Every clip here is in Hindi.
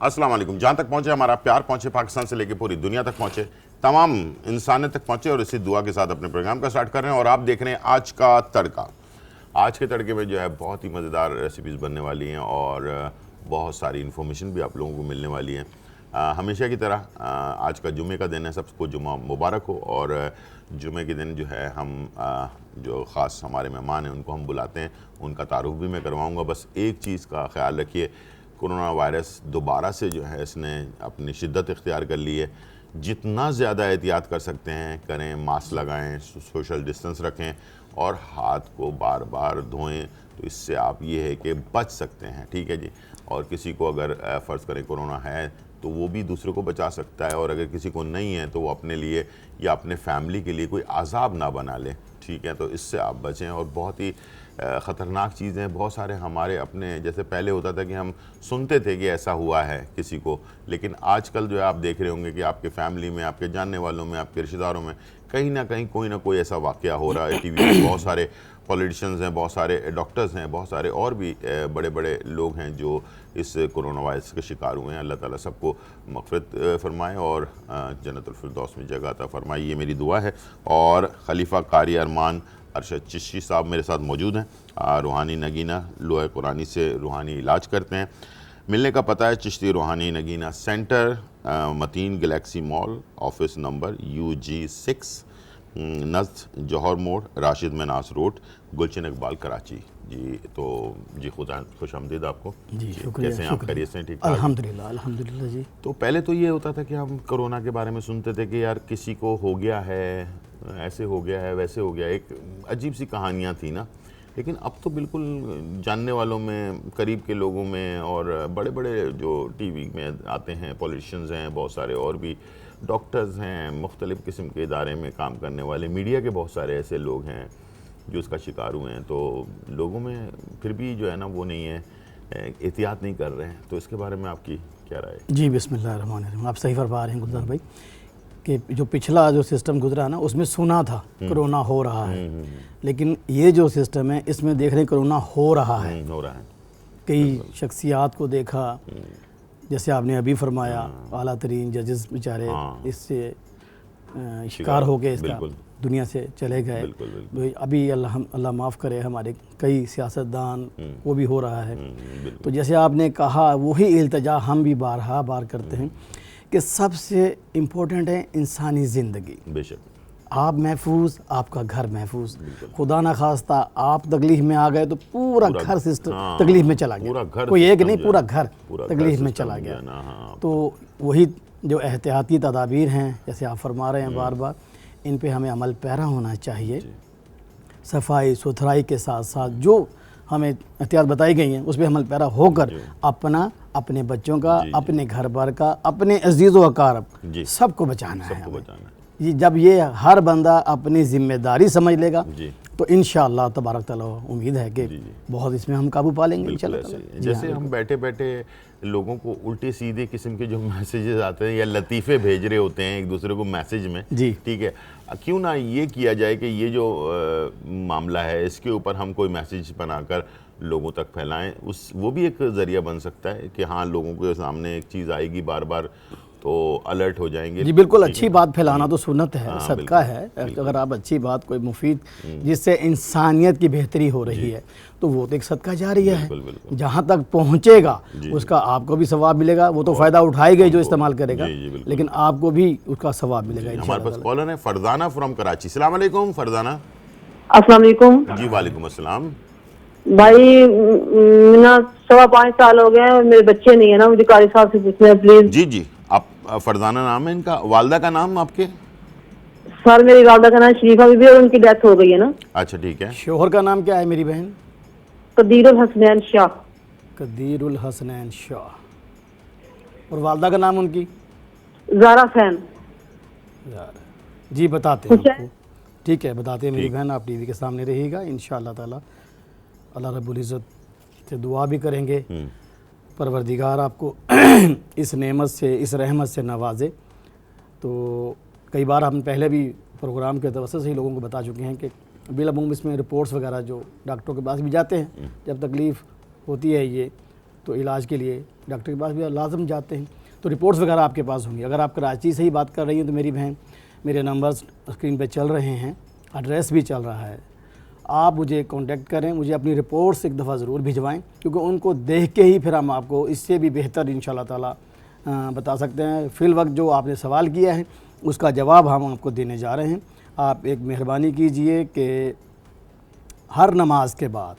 अस्सलाम वालेकुम। जहाँ तक पहुँचे हमारा प्यार पहुँचे, पाकिस्तान से लेकर पूरी दुनिया तक पहुँचे, तमाम इंसानियत तक पहुँचे, और इसी दुआ के साथ अपने प्रोग्राम का स्टार्ट कर रहे हैं। और आप देख रहे हैं आज का तड़का। आज के तड़के में जो है बहुत ही मज़ेदार रेसिपीज़ बनने वाली हैं और बहुत सारी इन्फॉर्मेशन भी आप लोगों को मिलने वाली है। हमेशा की तरह आज का जुमे का दिन है, सबको जुमा मुबारक हो। और जुमे के दिन जो है हम जो ख़ास हमारे मेहमान हैं उनको हम बुलाते हैं, उनका तारुफ भी मैं करवाऊँगा। बस एक चीज़ का ख्याल रखिए, कोरोना वायरस दोबारा से जो है इसने अपनी शिद्दत इख्तियार कर ली है। जितना ज़्यादा एहतियात कर सकते हैं करें, मास्क लगाएं, सोशल डिस्टेंस रखें और हाथ को बार बार धोएं, तो इससे आप ये है कि बच सकते हैं। ठीक है जी। और किसी को अगर फ़र्ज़ करें कोरोना है तो वो भी दूसरे को बचा सकता है, और अगर किसी को नहीं है तो वो अपने लिए या अपने फैमिली के लिए कोई अज़ाब ना बना ले। ठीक है, तो इससे आप बचें। और बहुत ही ख़तरनाक चीज़ें बहुत सारे हमारे अपने, जैसे पहले होता था कि हम सुनते थे कि ऐसा हुआ है किसी को, लेकिन आजकल जो है आप देख रहे होंगे कि आपके फैमिली में, आपके जानने वालों में, आपके रिश्तेदारों में कहीं ना कहीं कोई ना कोई ऐसा वाक़या हो रहा है। टीवी में बहुत सारे पॉलिटिशियंस हैं, बहुत सारे डॉक्टर्स हैं, बहुत सारे और भी बड़े बड़े लोग हैं जो इस कोरोना वायरस के शिकार हुए हैं। अल्लाह ताला सबको मग़फ़िरत फ़रमाए और जन्नतुल फ़िरदौस में जगह अता फ़रमाए, ये मेरी दुआ है। और खलीफा कारी अरमान अरशद चिश्ती साहब मेरे साथ मौजूद हैं। रूहानी नगीना लोहा कुरानी से रूहानी इलाज करते हैं। मिलने का पता है Chishti Roohani Nagina centre, Mateen Galaxy Mall, office number UG6, नज़्द जौहर मोड़, राशिद मनास रोड, गुलशन इकबाल कराची। जी तो जी खुदा खुशामदीद आपको जी। शुक्रिया। कैसे हैं आप? खैरियत से? ठीक, अल्हम्दुलिल्लाह अल्हम्दुलिल्लाह जी। तो पहले तो ये होता था कि हम कोरोना के बारे में सुनते थे कि यार किसी को हो गया है, ऐसे हो गया है, वैसे हो गया, एक अजीब सी कहानियाँ थी ना। लेकिन अब तो बिल्कुल जानने वालों में, करीब के लोगों में, और बड़े बड़े जो टीवी में आते हैं पॉलिटिशियंस हैं, बहुत सारे और भी डॉक्टर्स हैं, मुख्तलिफ़ किस्म के इदारे में काम करने वाले, मीडिया के बहुत सारे ऐसे लोग हैं जो इसका शिकार हुए हैं। तो लोगों में फिर भी जो है ना वो नहीं है, एहतियात नहीं कर रहे हैं। तो इसके बारे में आपकी क्या राय है? जी बिस्मिल्लाहिर्रहमानिर्रहीम। आप सही फरमा रहे हैं गुलजार भाई कि जो पिछला जो सिस्टम गुजरा ना उसमें सुना था कोरोना हो रहा है, लेकिन ये जो सिस्टम है इसमें देख रहे हैं कोरोना हो रहा है। कई शख्सियात को देखा, जैसे आपने अभी फरमाया, आला तरीन जजेस बेचारे इससे शिकार हो गए, इसका दुनिया से चले गए। अभी अल्लाह माफ़ करे, हमारे कई सियासतदान वो भी हो रहा है। तो जैसे आपने कहा वही इल्तिजा हम भी बारहा बार करते हैं कि सबसे इम्पोर्टेंट है इंसानी ज़िंदगी। बेशक आप महफूज, आपका घर महफूज। खुदा ना खास्ता आप तकलीफ़ में आ गए तो पूरा घर सिस्टम तकलीफ़ में चला गया। कोई एक नहीं, पूरा घर तकलीफ़ में चला गया। तो वही जो एहतियाती तदाबीर हैं, जैसे आप फरमा रहे हैं बार बार, इन पे हमें अमल पैरा होना चाहिए। सफाई सुथराई के साथ साथ जो हमें एहतियात बताई गई हैं उस पर अमल पैरा होकर अपना, अपने बच्चों का, अपने घर बार का, अपने अजीज़ व अकारब सबको बचाना है। ये जब ये हर बंदा अपनी ज़िम्मेदारी समझ लेगा तो इंशाअल्लाह तबारक तआला उम्मीद है कि बहुत इसमें हम काबू पा लेंगे इंशाअल्लाह। जैसे हम बैठे बैठे लोगों को उल्टे सीधे किस्म के जो मैसेजेस आते हैं या लतीफ़े भेज रहे होते हैं एक दूसरे को मैसेज में, ठीक है, क्यों ना ये किया जाए कि ये जो मामला है इसके ऊपर हम कोई मैसेज बनाकर लोगों तक फैलाएं। वो भी एक ज़रिया बन सकता है कि हाँ लोगों के सामने एक चीज़ आएगी बार बार तो अलर्ट हो जाएंगे। जी बिल्कुल। अच्छी बात फैलाना तो सुन्नत है, सदका है। अगर आप अच्छी बात कोई मुफीद जिससे इंसानियत की बेहतरी हो रही है तो वो तो एक सदका जारिया है। जहाँ तक पहुँचेगा उसका आपको भी सवाब मिलेगा। वो तो फ़ायदा उठाएगा जो इस्तेमाल करेगा, लेकिन आपको भी उसका सवाब मिलेगा। हमारे पास कॉलर है फरजाना फ्रॉम कराची। अस्सलाम वालेकुम फरजाना। अस्सलाम वालेकुम। जी वालेकुम अस्सलाम। भाई ना 5.25 साल हो गए, मेरे बच्चे नहीं है ना, मुझे कारी साहब से पूछना है प्लीज। जी जी। आप फरजाना नाम है इनका, वालदा का नाम आपके? सर मेरी वालदा का नाम शरीफा बीबी और उनकी डेथ हो गई है ना। अच्छा ठीक है। शोहर का नाम क्या है मेरी बहन? कदीरुल हसनैन शाह। कदीरुल हसनैन शाह। और वालदा का नाम उनकी? ज़ारा फैन। जी बताते हैं आपको, ठीक है बताते हैं मेरी बहन। आप टीवी के सामने रहिएगा, इंशाअल्लाह ताला अल्लाह रब्बुल इज़्ज़त से दुआ भी करेंगे परवरदिगार आपको इस नेमत से, इस रहमत से नवाजे। तो कई बार हम पहले भी प्रोग्राम के तवज्जो से ही लोगों को बता चुके हैं कि बिलअमूम इसमें रिपोर्ट्स वगैरह जो डॉक्टरों के पास भी जाते हैं जब तकलीफ़ होती है ये, तो इलाज के लिए डॉक्टर के पास भी लाजम जाते हैं। तो रिपोर्ट्स वगैरह आपके पास होंगी। अगर आप कराची से ही बात कर रही हैं तो मेरी बहन, मेरे नंबर्स स्क्रीन पे चल रहे हैं, एड्रेस भी चल रहा है, आप मुझे कांटेक्ट करें, मुझे अपनी रिपोर्ट्स एक दफ़ा ज़रूर भिजवाएं, क्योंकि उनको देख के ही फिर हम आपको इससे भी बेहतर इंशाल्लाह ताला बता सकते हैं। फिल वक्त जो आपने सवाल किया है उसका जवाब हम आपको देने जा रहे हैं। आप एक मेहरबानी कीजिए कि हर नमाज के बाद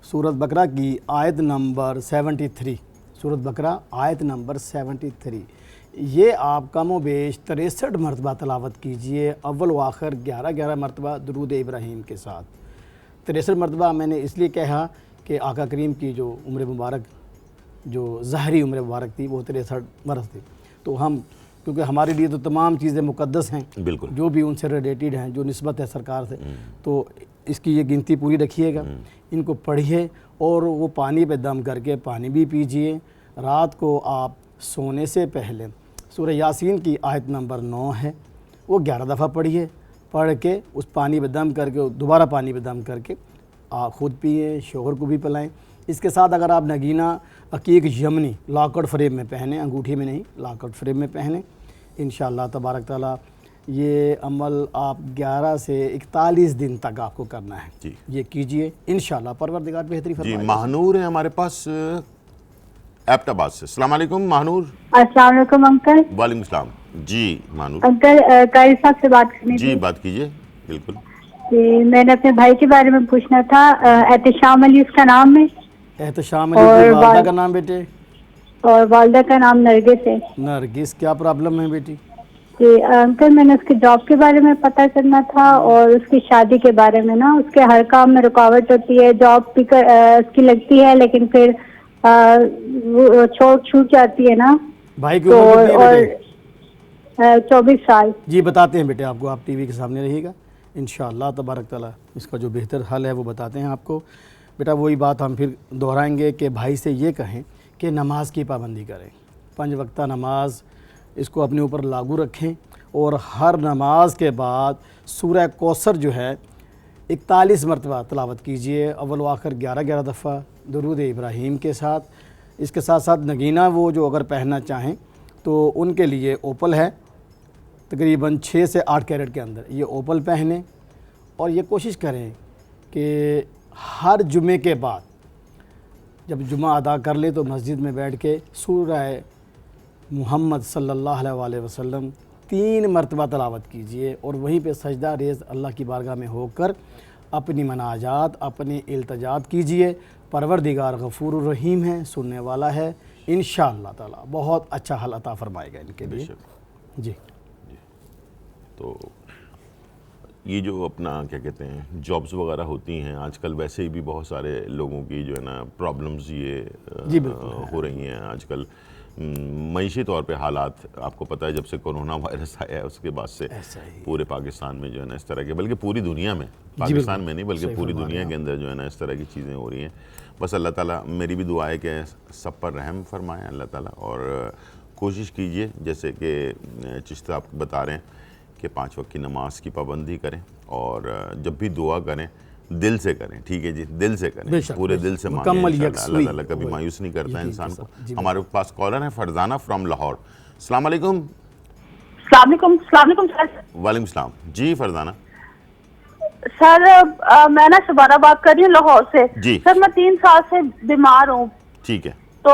सूरत बकरा की आयत नंबर 73, सूरत बकरा आयत नंबर 73, ये आप कम व बेश 63 मरतबा तलावत कीजिए, अव्वल व आखिर 11 मरतबा दुरूद इब्राहीम के साथ। 63 मरतबा मैंने इसलिए कहा कि आका करीम की जो उम्र मुबारक, जो ज़ाहरी उम्र मुबारक थी वो 63 बरस थी। तो हम, क्योंकि हमारे लिए तो तमाम चीज़ें मुक़द्दस हैं, बिल्कुल, जो भी उनसे रिलेटेड हैं, जो निस्बत है सरकार से, तो इसकी ये गिनती पूरी रखिएगा, इनको पढ़िए और वो पानी पे दम करके पानी भी पीजिए। रात को आप सोने से पहले सूरह यासीन की आयत नंबर 9 है, वो 11 दफ़ा पढ़िए। पढ़ के उस पानी पे दम करके दोबारा पानी पे दम करके आप ख़ुद पिए, शोहर को भी पिलाएं। इसके साथ अगर आप नगीना अकीक यमनी लॉकआउट फ्रेम में पहने, अंगूठी में नहीं, लॉकआउट फ्रेम में पहने, इंशाअल्लाह तबारक ताला ये अमल आप 11 से 41 दिन तक आपको करना है जी। ये कीजिए, इंशाअल्लाह परवरदिगार बेहतरी जी। फरमाएगा। महानूर है हमारे पास एबटाबाद से। अस्सलाम वालेकुम महानूर। अस्सलाम वालेकुम अंकल। वालेकुम सलाम जी। महानूर अंकल कारी साहब से बात करनी जी, थी। बात कीजिए। बिल्कुल जी, मैंने अपने भाई के बारे में पूछना था। एहतशाम अली उसका नाम है एहतशाम और अली, वालदा वाल- का नाम बेटे? और वालदा का नाम नरगिस है। नरगिस, क्या प्रॉब्लम है बेटी? जी अंकल, मैंने उसके जॉब के बारे में पता करना था और उसकी शादी के बारे में ना। उसके हर काम में रुकावट होती है, जॉब भी उसकी लगती है लेकिन फिर वो छूट जाती है ना। भाई की तो उम्र कितनी है और बेटे? 24 साल। जी बताते हैं बेटे आपको, आप टीवी के सामने रहिएगा, इंशाअल्लाह तबारक ताला इसका जो बेहतर हल है वो बताते हैं आपको। बेटा वही बात हम फिर दोहराएंगे कि भाई से ये कहें कि नमाज की पाबंदी करें, 5 वक्ता नमाज इसको अपने ऊपर लागू रखें और हर नमाज के बाद सूरह कौसर जो है 41 मरतबा तलावत कीजिए, अव्वल व आखिर 11 दफ़ा दुरूद इब्राहीम के साथ। इसके साथ साथ नगीना वो जो अगर पहनना चाहें तो उनके लिए ओपल है, तकरीबन 6 से 8 कैरेट के अंदर ये ओपल पहने और ये कोशिश करें कि हर जुमे के बाद जब जुमा अदा कर ले तो मस्जिद में बैठ के सूरह मुहम्मद सल्लल्लाहु अलैहि वसल्लम 3 मरतबा तलावत कीजिए और वहीं पे सजदा रेज़ अल्लाह की बारगाह में होकर अपनी मनाजात, अपनी इल्तजात कीजिए। परवरदिगार गफूर रहीम है, सुनने वाला है, इंशाअल्लाह ताला बहुत अच्छा हल अता फरमाएगा इनके लिए। जी। तो ये जो अपना क्या कहते हैं जॉब्स वगैरह होती हैं आजकल, वैसे ही भी बहुत सारे लोगों की जो है ना प्रॉब्लम्स ये जी बिल्कुल हो रही हैं आजकल। मईशी तौर पे हालात आपको पता है, जब से कोरोना वायरस आया है उसके बाद से पूरे पाकिस्तान में जो है ना इस तरह के, बल्कि पूरी दुनिया में, पाकिस्तान में नहीं बल्कि पूरी दुनिया के अंदर जो है ना इस तरह की चीज़ें हो रही हैं। बस अल्लाह ताला, मेरी भी दुआ है कि सब पर रहम फरमाए अल्लाह ताला, और कोशिश कीजिए जैसे कि चिश्ता आप बता रहे हैं कि 5 वक्त की नमाज की पाबंदी करें और जब भी दुआ करें दिल से करें, ठीक है जी, दिल से करें, पूरे दिल से मांगें, अल्लाह ताला कभी मायूस नहीं करता है इंसान को। हमारे पास कॉलर है फरजाना फ्रॉम लाहौर। अस्सलाम वालेकुम। सलाम सर। वालेकुम सलाम जी। फरजाना सर मैं ना शबाना बात कर रही हूँ लाहौर से जी। सर मैं 3 साल से बीमार हूँ। ठीक है। तो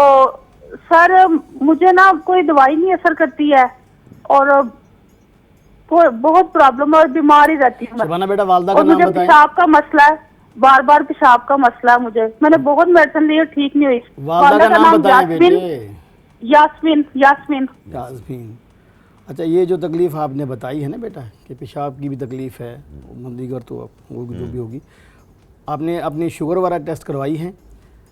सर मुझे ना कोई दवाई नहीं असर करती है और बहुत प्रॉब्लम है और बीमार ही रहती हूँ। शबाना बेटा वालदा का और नाम मुझे बताएं। पेशाब का मसला है, बार बार पेशाब का मसला है मुझे। मैंने बहुत मेडिसिन ली और ठीक नहीं हुई। वालदा का नाम बताएं बेटे। यास्मीन। यास्मीन। अच्छा, ये जो तकलीफ़ आपने बताई है ना बेटा कि पेशाब की भी तकलीफ़ है, दीगर तो वो जो भी होगी, आपने अपनी शुगर वगैरह टेस्ट करवाई है?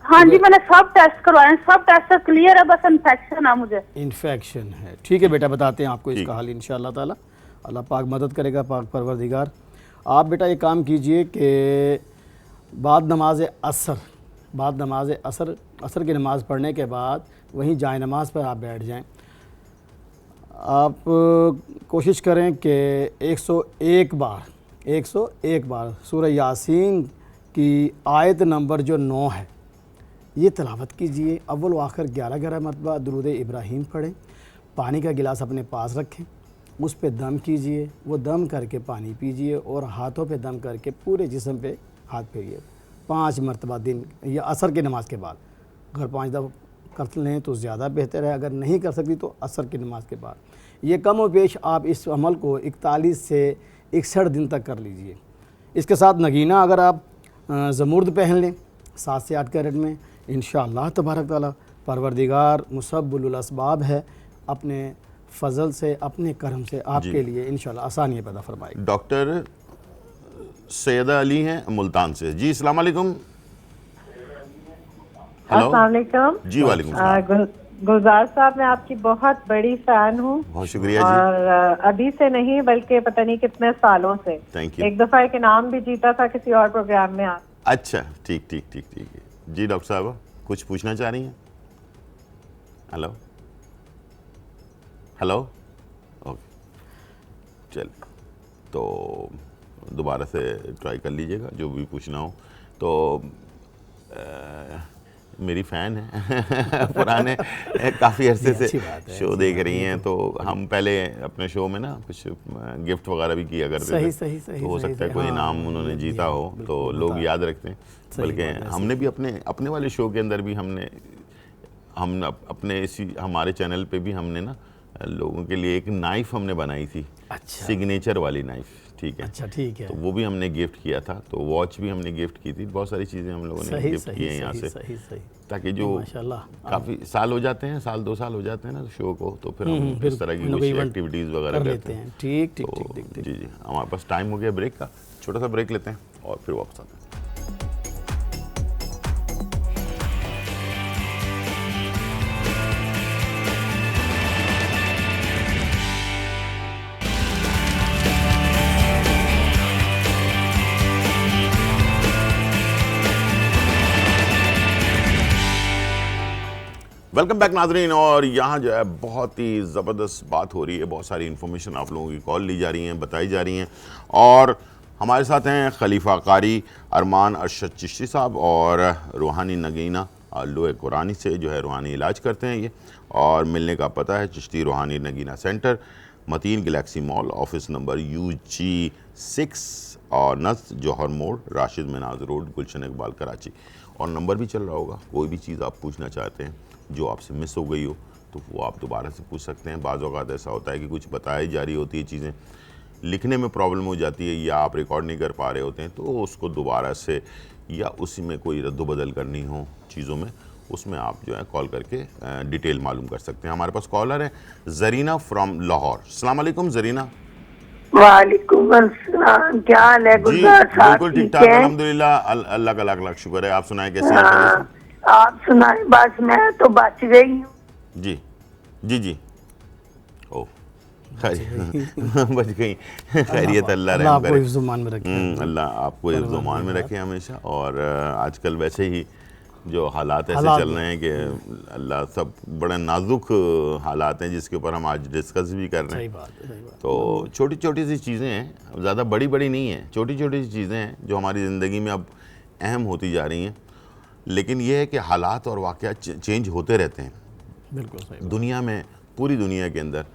हाँ जी, मैंने सब टेस्ट करवाए, सब टेस्ट क्लियर है, बस इन्फेक्शन है मुझे। इन्फेक्शन है, ठीक है बेटा, बताते हैं आपको इसका हल इंशाअल्लाह ताला। अल्लाह पाक मदद करेगा, पाक परवरदिगार। आप बेटा ये काम कीजिए कि बाद नमाज असर की नमाज़ पढ़ने के बाद वहीं जाए नमाज पर आप बैठ जाएं। आप कोशिश करें कि 101 बार सूरह यासीन की आयत नंबर जो 9 है ये तिलावत कीजिए, अव्वल व आखिर 11-11 मरतबा दुरूद इब्राहीम पढ़ें, पानी का गिलास अपने पास रखें, उस पे दम कीजिए, वो दम करके पानी पीजिए और हाथों पे दम करके पूरे जिस्म पे हाथ फेरिए 5 मरतबा दिन या असर की नमाज के बाद। अगर 5 दफ़ा कर लें तो ज़्यादा बेहतर है, अगर नहीं कर सकती तो असर की नमाज के बाद। ये कम व पेश आप इस अमल को 41 से 61 दिन तक कर लीजिए। इसके साथ नगीना अगर आप ज़मुर्द पहन लें 7 से 8 कैरेट में, इंशाअल्लाह तबारक ताला परवरदिगार मुसब्बिबुल असबाब है, अपने फजल से अपने करम से आपके लिए इंशाअल्लाह आसानियाँ पैदा फरमाएगी। डॉक्टर सैयदा अली हैं मुल्तान से। जी अस्सलाम वालेकुम। हेलो अस्सलाम वालेकुम। जी वालेकुम सलाम। गुलजार साहब, मैं आपकी बहुत बड़ी फैन हूँ। बहुत शुक्रिया जी। और अभी से नहीं बल्कि पता नहीं कितने सालों से। Thank you. एक दफा एक इनाम भी जीता था किसी और प्रोग्राम में आप। अच्छा ठीक ठीक ठीक ठीक है जी। डॉक्टर साहब कुछ पूछना चाह रही हैं? हेलो हेलो ओके चल, तो दोबारा से ट्राई कर लीजिएगा जो भी पूछना हो। तो मेरी फ़ैन है पुराने काफ़ी अरसे से शो देख रही हैं, तो हम पहले अपने शो में ना कुछ गिफ्ट वगैरह भी किया करते थे। सही तो हो सकता है कोई इनाम उन्होंने जीता हो तो लोग याद रखते हैं। बल्कि हमने भी अपने वाले शो के अंदर भी हम अपने इसी हमारे चैनल पे भी हमने ना लोगों के लिए एक नाइफ हमने बनाई थी। अच्छा, सिग्नेचर वाली नाइफ, ठीक है। अच्छा ठीक है। तो वो भी हमने गिफ्ट किया था, तो वॉच भी हमने गिफ्ट की थी। बहुत सारी चीज़ें हम लोगों ने गिफ्ट की हैं यहाँ से, ताकि जो काफ़ी साल हो जाते हैं, 1-2 साल हो जाते हैं ना शो को, तो फिर हम इस तरह की कुछ एक्टिविटीज़ वगैरह करते हैं। ठीक ठीक तो ठीक। जी जी, हमारे पास टाइम हो गया ब्रेक का, छोटा सा ब्रेक लेते हैं और फिर वापस आते हैं। वेलकम बैक नाज़रीन। और यहाँ जो है बहुत ही ज़बरदस्त बात हो रही है, बहुत सारी इन्फॉर्मेशन आप लोगों की कॉल ली जा रही हैं, बताई जा रही हैं। और हमारे साथ हैं खलीफा कारी अरमान अरशद चिश्ती साहब और रूहानी नगीना लोहे कुरानी से जो है रूहानी इलाज करते हैं ये। और मिलने का पता है Chishti Roohani Nagina centre, Mateen Galaxy Mall, office number UG6 और नस जौहर मोड़, राशिद मिनाज रोड, गुलशन इकबाल, कराची। और नंबर भी चल रहा होगा, कोई भी चीज़ आप पूछना चाहते हैं जो आपसे मिस हो गई हो तो वो आप दोबारा से पूछ सकते हैं। बाज़ औक़ात ऐसा होता है कि कुछ बताई जा रही होती है चीज़ें, लिखने में प्रॉब्लम हो जाती है या आप रिकॉर्ड नहीं कर पा रहे होते हैं, तो उसको दोबारा से या उसी में कोई रद्द-बदल करनी हो चीज़ों में, उसमें आप जो है कॉल करके डिटेल मालूम कर सकते हैं। हमारे पास कॉलर है ज़रीना फ्रॉम लाहौर। अस्सलाम वालेकुम ज़रीना। वालेकुम अस्सलाम, क्या हाल है गुलजार साहब? बिल्कुल ठीक ठाक अल्हम्दुलिल्लाह, अल्लाह का लाख लाख शुक्र है। आप सुनाएं कैसे हैं? आप सुनाएं। बस मैं तो बच गई हूँ। जी जी जी, ओ बच गई, खैरियत अल्लाह रहम करे, अल्लाह आपको हिफ्ज़-ओ-मान में रखे हमेशा। और आजकल वैसे ही जो हालात ऐसे चल रहे हैं कि अल्लाह, सब बड़े नाजुक हालात हैं जिसके ऊपर हम आज डिस्कस भी कर रहे हैं। तो छोटी छोटी सी चीज़ें हैं, ज़्यादा बड़ी बड़ी नहीं हैं, छोटी छोटी सी चीज़ें हैं जो हमारी ज़िंदगी में अब अहम होती जा रही हैं। लेकिन यह है कि हालात और वाक़यात चेंज होते रहते हैं। बिल्कुल सही। दुनिया में, पूरी दुनिया के अंदर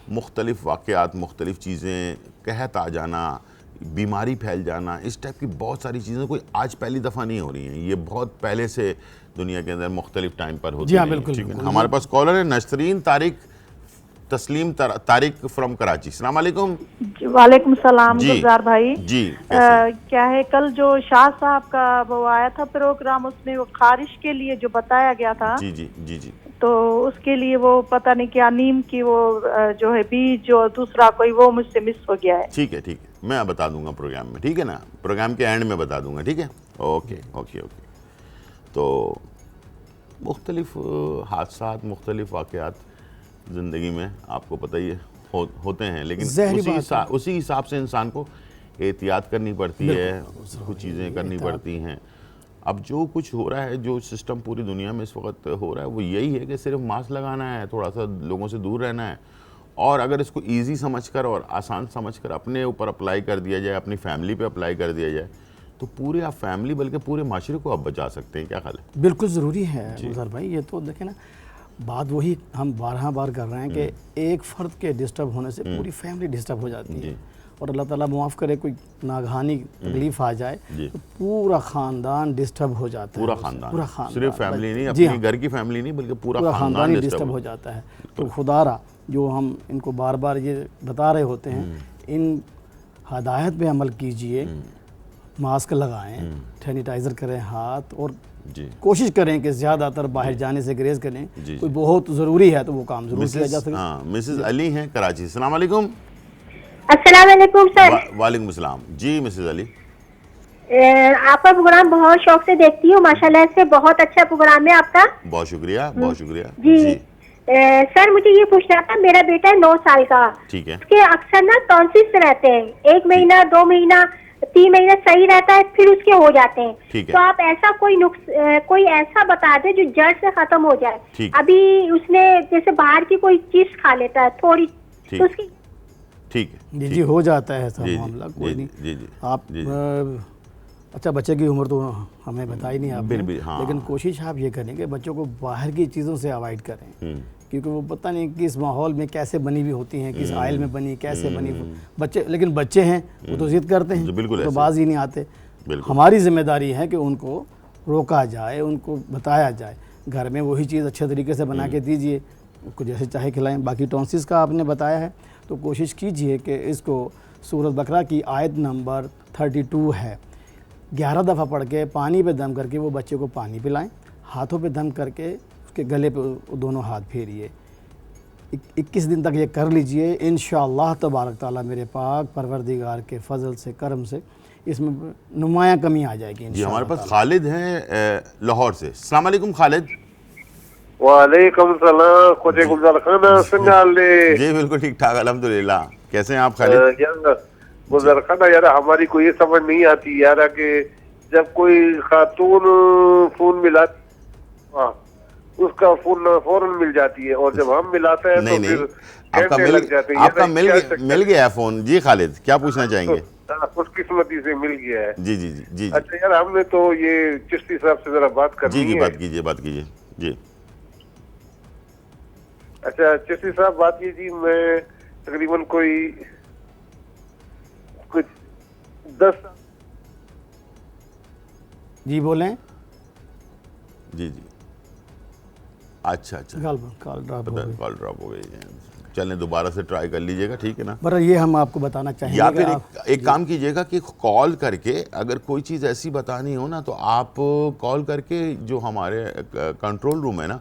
मुख्तलिफ़ वाक़यात, मुख्तलिफ़ चीज़ें, कहत आ जाना, बीमारी फैल जाना, इस टाइप की बहुत सारी चीज़ें कोई आज पहली दफ़ा नहीं हो रही हैं। ये बहुत पहले से दुनिया के अंदर मुख्तलिफ़ टाइम पर होती है। बिल्कुल। हमारे पास कॉलर है नसरीन तस्लीम तारिक फ्रॉम कराची। अस्सलाम वालेकुम। वालेकुम सलाम गुलजार भाई। जी क्या है, कल जो शाह साहब का वो आया था प्रोग्राम, उसमें वो खारिश के लिए जो बताया गया था, जी जी जी जी, तो उसके लिए वो पता नहीं क्या नीम की वो जो है बीज, जो दूसरा कोई, वो मुझसे मिस हो गया है। ठीक है, मैं बता दूंगा प्रोग्राम में, ठीक है ना, प्रोग्राम के एंड में बता दूंगा, ठीक है। Okay okay okay. तो मुख्तलिफ हादसात, मुख्तलिफ वाक़यात ज़िंदगी में आपको पता ही है होते हैं, लेकिन उसी हिसाब से इंसान को एहतियात करनी पड़ती है, कुछ चीज़ें करनी पड़ती हैं। अब जो कुछ हो रहा है, जो सिस्टम पूरी दुनिया में इस वक्त हो रहा है, वो यही है कि सिर्फ मास्क लगाना है, थोड़ा सा लोगों से दूर रहना है। और अगर इसको ईजी समझकर और आसान समझकर अपने ऊपर अप्लाई कर दिया जाए, अपनी फैमिली पे अप्लाई कर दिया जाए, तो पूरे आप फैमिली बल्कि पूरे माशरे को आप बचा सकते हैं। क्या ख्याल है? बिल्कुल ज़रूरी है उज़र भाई। ये तो देखें ना, बात वही हम 12 बार कर रहे हैं कि एक फ़र्द के डिस्टर्ब होने से पूरी फैमिली डिस्टर्ब हो जाती है। और अल्लाह ताला मुआफ़ करे कोई नागहानी तकलीफ़ आ जाए तो पूरा ख़ानदान डिस्टर्ब हो जाता है। पूरा ख़ानदान, सिर्फ फैमिली नहीं, अपने घर की फैमिली नहीं बल्कि पूरा ख़ानदान ही डिस्टर्ब हो जाता है। तो खुदारा जो हम इनको बार बार ये बता रहे होते हैं, इन हदायत पे अमल कीजिए, मास्क लगाएं, सैनिटाइज़र करें हाथ, और कोशिश करें कि ज़्यादातर बाहर जाने से ग्रेज करें। कोई बहुत ज़रूरी है तो वो काम ज़रूर किया जा सकता है। मिसेस अली हैं कराची। अस्सलाम वालेकुम। अस्सलाम वालेकुम सर। वालेकुम सलाम जी। मिसेस अली, आपका प्रोग्राम बहुत शौक से देखती हूँ, माशाल्लाह से बहुत अच्छा प्रोग्राम है आपका। बहुत शुक्रिया, बहुत शुक्रिया जी। सर मुझे ये पूछना था, मेरा बेटा है 9 साल का, ठीक है, उसके अक्सर ना टॉन्सिल्स रहते हैं, 1 महीना 2 महीना 3 महीना सही रहता है, फिर उसके हो जाते हैं। ठीक है। तो आप ऐसा कोई ऐसा बता दे जो जड़ से खत्म हो जाए। ठीक। अभी उसने जैसे बाहर की कोई चीज खा लेता है थोड़ी, तो उसकी ठीक है जी हो जाता है ऐसा मामला, कोई नहीं। जी आप अच्छा, बच्चे की उम्र तो हमें बताई नहीं आपने, हाँ। लेकिन कोशिश आप ये करें कि बच्चों को बाहर की चीज़ों से अवॉइड करें, क्योंकि वो पता नहीं किस माहौल में कैसे बनी हुई होती हैं, किस आयल में बनी, कैसे बनी। बच्चे, लेकिन बच्चे हैं वो तो जिद करते हैं, तो बाज ही नहीं आते। हमारी जिम्मेदारी है कि उनको रोका जाए, उनको बताया जाए, घर में वही चीज़ अच्छे तरीके से बना के दीजिए, उनको जैसे चाहे खिलाएं। बाकी टॉन्सिस का आपने बताया है तो कोशिश कीजिए कि इसको सूरत बकरा की आयत नंबर 32 है, 11 दफ़ा पढ़ के पानी पे दम करके वो बच्चे को पानी पिलाएं, हाथों पे दम करके उसके गले पे दोनों हाथ फेरिए। 21 दिन तक ये कर लीजिए, इंशाअल्लाह तबारक ताला मेरे पाक परवरदिगार के फजल से, करम से इसमें नुमायाँ कमी आ जाएगी। जी हमारे पास खालिद हैं लाहौर से। अस्सलाम वालेकुम खालिद। वालेकुम सलाम। खोजे गुलजार खान संगाल ले। जी बिल्कुल ठीक ठाक अल्हम्दुलिल्लाह। कैसे हैं आप खालिद? गुलजार खान यार, हमारी कोई ये समझ नहीं आती यार कि जब कोई खातून फोन मिलाती, उसका फोन फौरन मिल जाती है, और जब हम मिलाते हैं तो फिर आपका मिल गया है फोन। जी खालिद, क्या पूछना चाहेंगे? खुशकिस्मती से मिल गया है। जी जी जी जी। अच्छा यार, हमने तो ये चिश्ती साहब से जरा बात करनी है। जी बात कीजिए जी। अच्छा चिश्ती साहब, बात ये जी, मैं तकरीबन कुछ 10। जी बोलें। जी अच्छा कॉल ड्रॉप हो गई। चलें, दोबारा से ट्राई कर लीजिएगा, ठीक है ना? पर ये हम आपको बताना चाहेंगे, या फिर एक काम कीजिएगा कि कॉल करके अगर कोई चीज़ ऐसी बतानी हो ना, तो आप कॉल करके जो हमारे कंट्रोल रूम है ना,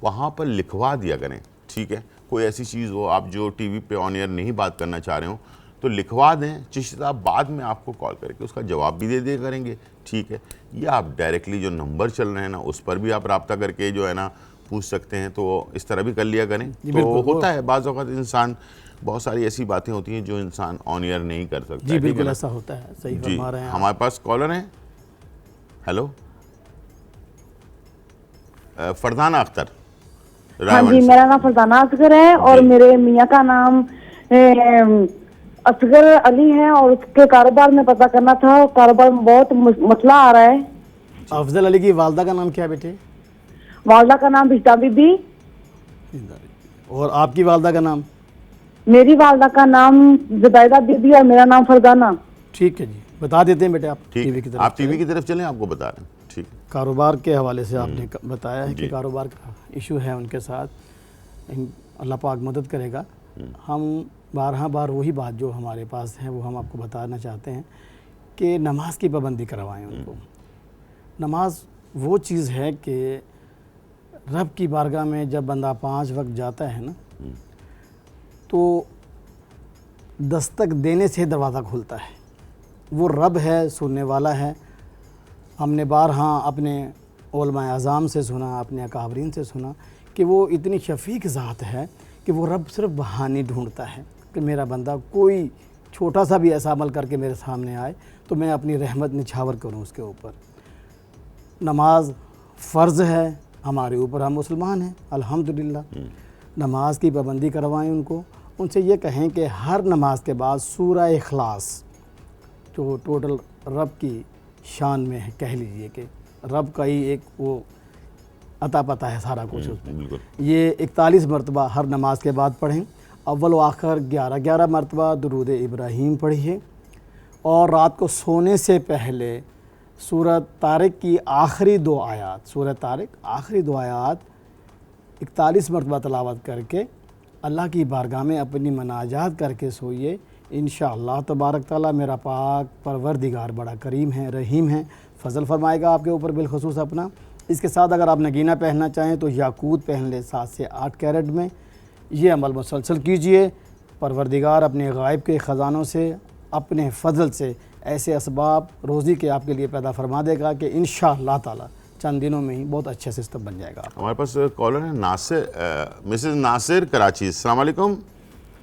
वहाँ पर लिखवा दिया करें, ठीक है? कोई ऐसी चीज़ हो आप जो टीवी पे ऑन एयर नहीं बात करना चाह रहे हो तो लिखवा दें, चिश्ती साहब बाद में आपको कॉल करके उसका जवाब भी दे दिया करेंगे, ठीक है? या आप डायरेक्टली जो नंबर चल रहे हैं ना, उस पर भी आप रब्ता करके जो है ना पूछ सकते हैं, तो इस तरह भी कर लिया करें। तो होता है बाज़ औक़ात इंसान, बहुत सारी ऐसी बातें होती हैं जो इंसान ऑन एयर नहीं कर सकता। जी बिल्कुल ऐसा होता है, सही फरमा रहे हैं। हमारे पास कॉलर हैं। हेलो, फरजाना अख्तर। हाँ जी, मेरा नाम फरजाना असगर है और मेरे मियाँ का नाम असगर अली है, और उसके कारोबार में पता करना था, कारोबार में बहुत मसला आ रहा है। अफजल अली की वालदा का नाम क्या है बेटे? वालदा का नाम बिश्ता बीबी। और आपकी वालदा का नाम? मेरी वालदा का नाम जुबैदा बीबी और मेरा नाम फरजाना। ठीक है जी, बता देते हैं बेटे। आप टीवी की तरफ, आप टीवी की तरफ चलें, आपको बता रहे हैं। ठीक, कारोबार के हवाले से आपने बताया है कि कारोबार का इशू है उनके साथ, अल्लाह पाक मदद करेगा। हम बार वही बात जो हमारे पास है वो हम आपको बताना चाहते हैं कि नमाज की पाबंदी करवाएं उनको। नमाज वो चीज़ है कि रब की बारगाह में जब बंदा 5 वक्त जाता है ना, तो दस्तक देने से दरवाज़ा खुलता है। वो रब है, सुनने वाला है। हमने बारहा अपने उलमाए आज़ाम से सुना, अपने अकाबरीन से सुना कि वो इतनी शफीक ज़ात है कि वो रब सिर्फ बहाने ढूंढता है कि मेरा बंदा कोई छोटा सा भी ऐसा अमल करके मेरे सामने आए तो मैं अपनी रहमत निछावर करूं उसके ऊपर। नमाज फ़र्ज़ है हमारे ऊपर, हम मुसलमान हैं अल्हम्दुलिल्लाह। नमाज की पाबंदी करवाएं उनको। उनसे ये कहें कि हर नमाज के बाद सूरह इखलास, जो टोटल रब की शान में है, कह लीजिए कि रब का ही एक वो अता पता है सारा कुछ उसमें। बिल्कुल। ये 41 मरतबा हर नमाज के बाद पढ़ें, अव्वल व आखिर 11-11 मरतबा दुरूद इब्राहीम पढ़िए, और रात को सोने से पहले सूरत तारिक की आखिरी 2 आयात, सूरत तारिक आखिरी 2 आयात 41 मरतबा तलावत करके अल्लाह की बारगाह में अपनी मनाजात करके सोइए। इंशाअल्लाह तबारक ताला मेरा पाक परवरदिगार बड़ा करीम है, रहीम है, फ़ज़ल फरमाएगा आपके ऊपर बिलखुसूस अपना। इसके साथ अगर आप नगीना पहनना चाहें तो याकूत पहन लें 7 से 8 कैरेट में। ये अमल मुसलसल कीजिए, परवरदिगार अपने गायब के ख़जानों से अपने फ़ज़ल से ऐसे असबाब रोज़ी के आपके लिए पैदा फरमा देगा कि इंशाअल्लाह ताला चंद दिनों में ही बहुत अच्छे सिस्टम बन जाएगा। हमारे पास कॉलर है नासिर, मिसेस नासिर कराची। अस्सलाम वालेकुम।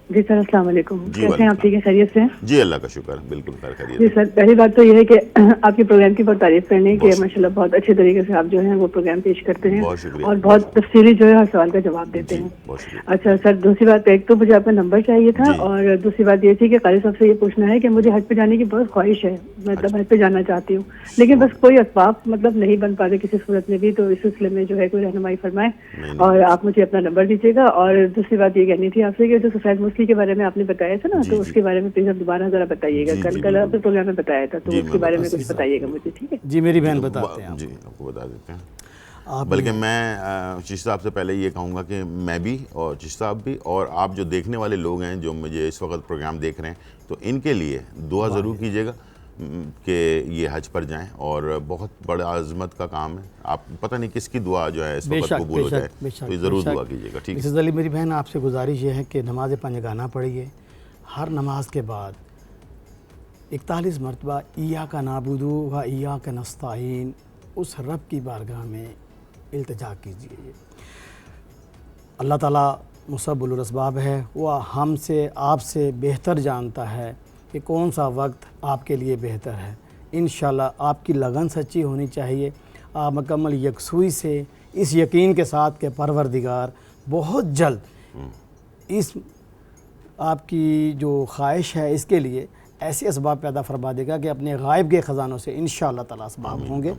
जी सर, अस्सलाम वालेकुम। जी, कैसे हैं आप? ठीक है, खैरियत से हैं? जी अल्लाह का शुक्र, बिल्कुल खैरियत जी है। सर, पहली बात तो ये है कि आपके प्रोग्राम की बहुत तारीफ करनी है कि माशाल्लाह बहुत अच्छे तरीके से आप जो है वो प्रोग्राम पेश करते हैं बहुत शुक्रिया। और बहुत तफसीली जो है हर सवाल का जवाब देते हैं। बहुत शुक्रिया। अच्छा सर, दूसरी बात, एक तो मुझे आपका नंबर चाहिए था जी। और दूसरी बात ये थी कि कारी साहब से ये पूछना है कि मुझे हज पे जाने की बहुत ख्वाहिश है, मतलब हज पे जाना चाहती हूँ, लेकिन बस कोई असबाब मतलब नहीं बन पा रहे किसी सूरत में भी, तो इस सिलसिले में जो है कोई रहनुमाई फरमाए और आप मुझे अपना नंबर दीजिएगा। और दूसरी बात ये कहनी थी आपसे कि जो सफेद मुस्की के बारे में आपने बताया था ना, तो उसके बारे में प्लीज आप दोबारा जरा बताइएगा। कल आपने प्रोग्राम में बताया था, तो उसके बारे में कुछ बताइएगा मुझे, ठीक है? जी मेरी बहन बताते हैं जी आपको बता देते हैं। बल्कि मैं चिश्ती साहब से पहले ये कहूँगा कि मैं भी और चिश्ती साहब भी और आप जो देखने वाले लोग हैं जो मुझे इस वक्त प्रोग्राम देख रहे हैं, तो इनके लिए दुआ ज़रूर कीजिएगा कि ये हज पर जाएं, और बहुत बड़ा आज़मत का काम है। आप पता नहीं किसकी दुआ जो है इस वक्त कबूल हो जाए, तो ज़रूर दुआ कीजिएगा। ठीक है मिसेस अली, मेरी बहन आपसे गुजारिश ये है कि नमाज पंजगाना पढ़िए, हर नमाज के बाद 41 मरतबा इय्याका नाबुदु व इय्याका नस्ताईन उस रब की बारगाह में इल्तिजा कीजिए। अल्लाह ताला मुसब्बिल असबाब है, वह हमसे आपसे बेहतर जानता है कि कौन सा वक्त आपके लिए बेहतर है। इंशाल्लाह आपकी लगन सच्ची होनी चाहिए, आप मुकम्मल यकसुई से इस यकीन के साथ कि परवरदिगार बहुत जल्द इस आपकी जो ख्वाहिश है इसके लिए ऐसे असबाब पैदा फरमा देगा कि अपने गायब के ख़जानों से इंशाअल्लाह ताला असबाब होंगे,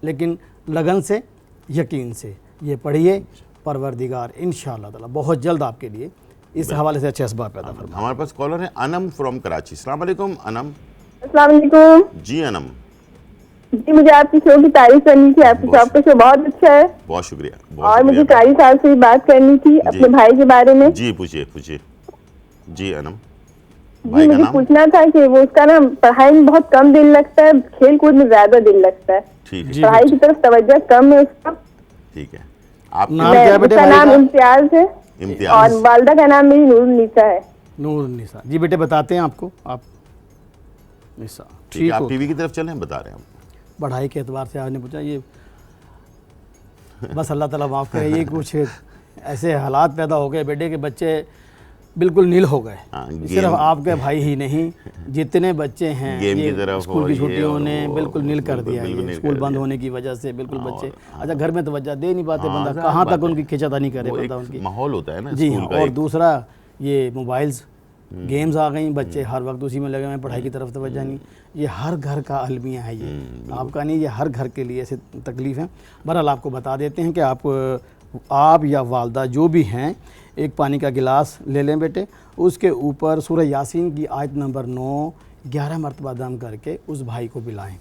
लेकिन लगन से, यकीन से ये पढ़िए, परवरदिगार इंशाअल्लाह ताला बहुत जल्द आपके लिए इस हवाले से अच्छे असबाब पैदा फरमा। हमारे पास कॉलर है अनम फ्रॉम कराची। अस्सलाम वालेकुम अनम। अस्सलाम वालेकुम। जी अनम। जी, मुझे आपकी शो की तारीफ करनी थी, आपकी आपका शो बहुत अच्छा है। बहुत शुक्रिया। और मुझे कारी साहब से बात करनी थी अपने भाई के बारे में। जी पूछिए पूछिए। जी अनम। जी, मुझे पूछना था कि वो उसका ना पढ़ाई में बहुत कम दिल लगता है, खेल कूद में ज्यादा दिल लगता है। ठीक है। पढ़ाई की तरफ तवज्जो कम है उसका। ठीक है। आप नाम क्या है बेटे? उसका नाम इम्तियाज है इम्तियाज। और वालदा का नाम मेरी नूरनिसा है। नूरनिसा। जी बेटे बताते हैं आपको, आप निसा ठीक है। आप टीवी की तरफ चलें, बता रहे हैं हम। पढ़ाई के एतबार से आपने पूछा, ये बस अल्लाह ताला माफ़ करे, ये कुछ ऐसे हालात पैदा हो गए बेटे के बच्चे बिल्कुल नील हो गए। सिर्फ आपके भाई ही नहीं, जितने बच्चे हैं ये स्कूल की छुट्टियों ने बिल्कुल नील कर दिया है, स्कूल बंद होने की वजह से बिल्कुल बच्चे अच्छा घर में तवज्जो दे नहीं पाते, बंदा कहाँ तक उनकी खिंचातानी करे बंदा, उनकी माहौल होता है ना जी हाँ। और दूसरा ये मोबाइल्स गेम्स आ गई, बच्चे हर वक्त उसी में लगे हुए हैं, पढ़ाई की तरफ तवज्जो नहीं। ये हर घर का अलमिया है, ये आपका नहीं, ये हर घर के लिए ऐसे तकलीफ़ है। बहरहाल आपको बता देते हैं कि आप या वालदा जो भी हैं, एक पानी का गिलास ले लें बेटे, उसके ऊपर सूरह यासीन की आयत नंबर 9 11 मरतबा दम करके उस भाई को पिलाएं,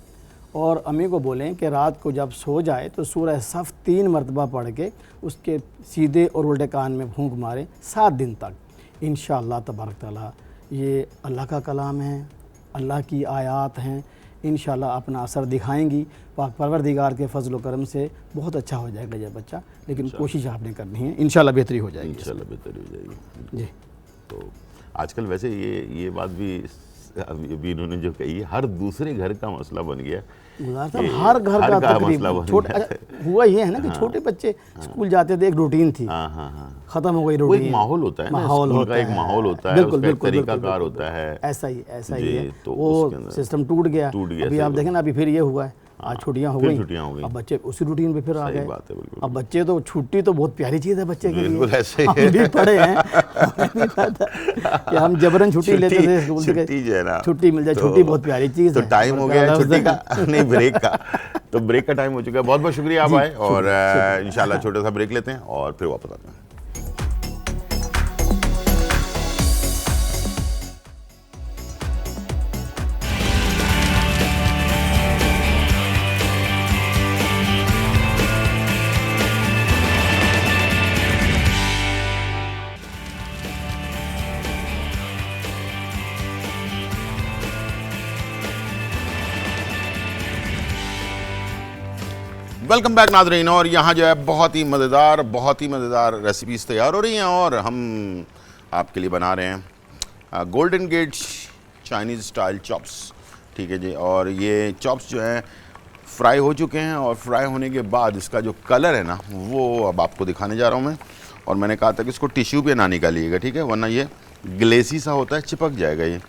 और अम्मी को बोलें कि रात को जब सो जाए तो सूरह सफ़ 3 मरतबा पढ़ के उसके सीधे और उल्टे कान में फूंक मारें 7 दिन तक। इंशाअल्लाह तबारक ताला ये अल्लाह का कलाम है, अल्लाह की आयात हैं, इंशाअल्लाह अपना असर दिखाएंगी। पाक परवरदिगार के फजल व करम से बहुत अच्छा हो जाएगा ये बच्चा, लेकिन कोशिश आपने करनी है, इंशाअल्लाह बेहतरी हो जाएगी, इंशाअल्लाह बेहतरी हो जाएगी। जी। तो आजकल वैसे ये बात भी अभी इन्होंने जो कही है, हर दूसरे घर का मसला बन गया। हर घर का तकरीबन छोटा हुआ ये है ना कि छोटे बच्चे स्कूल जाते थे, एक रूटीन थी, खत्म हो गई रूटीन। एक माहौल होता है, माहौल होता है, एक माहौल होता है, उसका तरीकाकार होता है, ऐसा ही है। तो वो सिस्टम टूट गया। अभी आप देखें ना, अभी फिर ये हुआ है, आज छुट्टियां हो फिर गई, छुट्टियां हो गई। अब बच्चे उसी रूटीन पे फिर आ सही गए। बात है, बिल्कुल। अब बच्चे तो छुट्टी तो बहुत प्यारी चीज़ है बच्चे के बिल्कुल लिए। ऐसे ही हम भी पढ़े हैं, हमें भी पता है कि हम जबरन छुट्टी लेते थे स्कूल से, छुट्टी जो है ना, छुट्टी मिल जाए, छुट्टी बहुत प्यारी चीज़ तो है। टाइम हो और गया है लफ्ज़ छुट्टी है। का, नहीं ब्रेक का। तो ब्रेक का टाइम हो चुका है। बहुत बहुत शुक्रिया आप आए, और इंशाल्लाह छोटा सा ब्रेक लेते हैं और फिर वापस आते हैं। वेलकम बैक नाज़रीन। और यहाँ जो है बहुत ही मज़ेदार रेसिपीज़ तैयार हो रही हैं, और हम आपके लिए बना रहे हैं golden gate Chinese style chops. ठीक है जी। और ये चॉप्स जो हैं फ्राई हो चुके हैं, और फ्राई होने के बाद इसका जो कलर है ना, वो अब आपको दिखाने जा रहा हूँ मैं। और मैंने कहा था कि इसको टिश्यू पे ना निकालिएगा, ठीक है, वरना ये ग्लेसी सा होता है, चिपक जाएगा ये।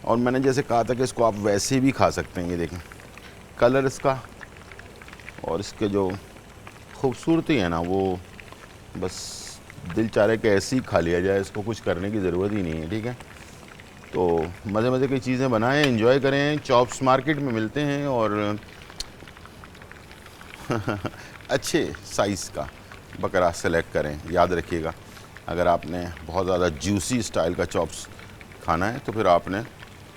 और मैंने जैसे कहा था कि इसको आप वैसे भी खा सकते हैं। ये देखें कलर इसका, और इसके जो खूबसूरती है ना, वो बस दिल चाह रहा है कि ऐसे ही खा लिया जाए, इसको कुछ करने की ज़रूरत ही नहीं है। ठीक है, तो मज़े की चीज़ें बनाएं, एंजॉय करें। चॉप्स मार्केट में मिलते हैं, और अच्छे साइज़ का बकरा सेलेक्ट करें। याद रखिएगा, अगर आपने बहुत ज़्यादा जूसी स्टाइल का चॉप्स खाना है तो फिर आपने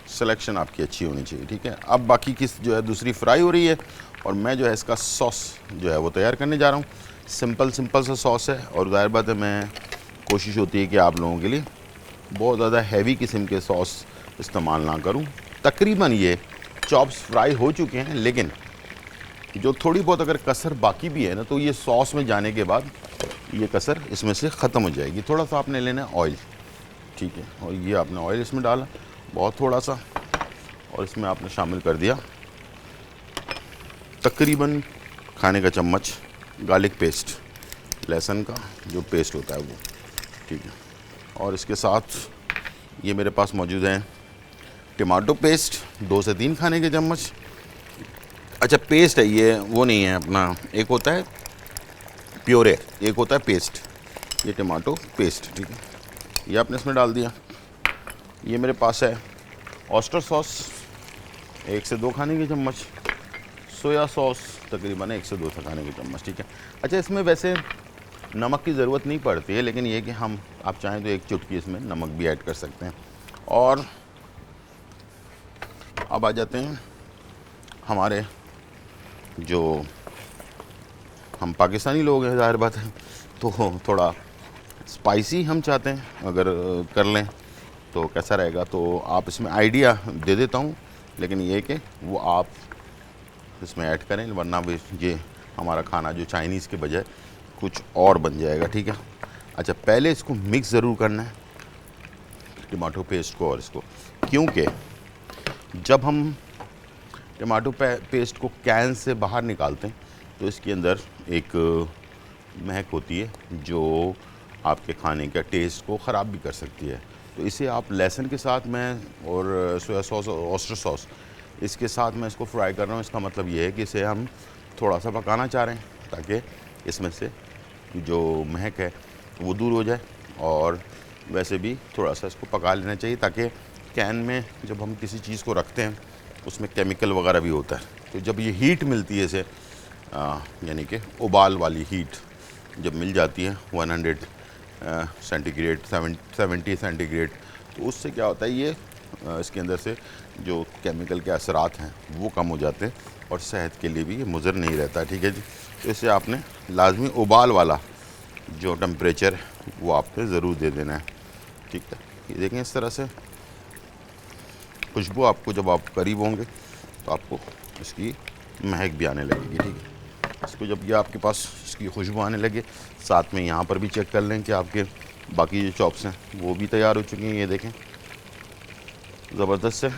सिलेक्शन आपकी अच्छी होनी चाहिए। ठीक है, अब बाकी की जो है दूसरी फ्राई हो रही है, और मैं जो है इसका सॉस जो है वो तैयार करने जा रहा हूँ। सिंपल सा सॉस है, और ज़ाहिर बात है मैं कोशिश होती है कि आप लोगों के लिए बहुत ज़्यादा हैवी किस्म के सॉस इस्तेमाल ना करूँ। तकरीबन ये चॉप्स फ्राई हो चुके हैं, लेकिन जो थोड़ी बहुत अगर कसर बाकी भी है ना, तो ये सॉस में जाने के बाद ये कसर इसमें से ख़त्म हो जाएगी। थोड़ा सा आपने लेना है ऑयल, ठीक है, और ये आपने ऑयल इसमें डाला बहुत थोड़ा सा, और इसमें आपने शामिल कर दिया तकरीबन खाने का चम्मच गार्लिक पेस्ट, लहसुन का जो पेस्ट होता है वो। ठीक है, और इसके साथ ये मेरे पास मौजूद है टमाटो पेस्ट 2 से 3 खाने के चम्मच। अच्छा, पेस्ट है ये, वो नहीं है अपना, एक होता है प्योरे, एक होता है पेस्ट। ये टमाटो पेस्ट, ठीक है, ये आपने इसमें डाल दिया। ये मेरे पास है ऑयस्टर सॉस 1 से 2 खाने के चम्मच, सोया सॉस तकरीबन 1 से 2 खाने के चम्मच। ठीक है, अच्छा, इसमें वैसे नमक की ज़रूरत नहीं पड़ती है, लेकिन ये कि हम आप चाहें तो 1 चुटकी इसमें नमक भी ऐड कर सकते हैं। और अब आ जाते हैं हमारे जो हम पाकिस्तानी लोग हैं, ज़ाहिर बात है, तो थोड़ा स्पाइसी हम चाहते हैं, अगर कर लें तो कैसा रहेगा। तो आप इसमें आइडिया दे देता हूँ, लेकिन ये कि वो आप इसमें ऐड करें, वरना भी ये हमारा खाना जो चाइनीज़ के बजाय कुछ और बन जाएगा। ठीक है, अच्छा, पहले इसको मिक्स ज़रूर करना है टमाटो पेस्ट को और इसको, क्योंकि जब हम टमाटो पेस्ट को कैन से बाहर निकालते हैं तो इसके अंदर एक महक होती है जो आपके खाने का टेस्ट को ख़राब भी कर सकती है। तो इसे आप लहसुन के साथ में और सोया सॉस और ऑयस्टर सॉस इसके साथ मैं इसको फ्राई कर रहा हूँ। इसका मतलब ये है कि इसे हम थोड़ा सा पकाना चाह रहे हैं ताकि इसमें से जो महक है वो दूर हो जाए, और वैसे भी थोड़ा सा इसको पका लेना चाहिए ताकि कैन में जब हम किसी चीज़ को रखते हैं उसमें केमिकल वगैरह भी होता है। तो जब ये हीट मिलती है इसे, यानी कि उबाल वाली हीट जब मिल जाती है 100 सेंटीग्रेड 70 सेंटीग्रेड, तो उससे क्या होता है, ये इसके अंदर से जो केमिकल के असरात हैं वो कम हो जाते हैं, और सेहत के लिए भी ये मुज़र नहीं रहता। ठीक है जी, तो इसे आपने लाजमी उबाल वाला जो टेम्परेचर है वो आपने ज़रूर दे देना है। ठीक है, ये देखें इस तरह से खुशबू आपको, जब आप करीब होंगे तो आपको इसकी महक भी आने लगेगी। ठीक है, इसको जब ये आपके पास इसकी खुशबू आने लगे, साथ में यहाँ पर भी चेक कर लें कि आपके बाकी जो चॉप्स हैं वो भी तैयार हो चुकी हैं। ये देखें ज़बरदस्त से,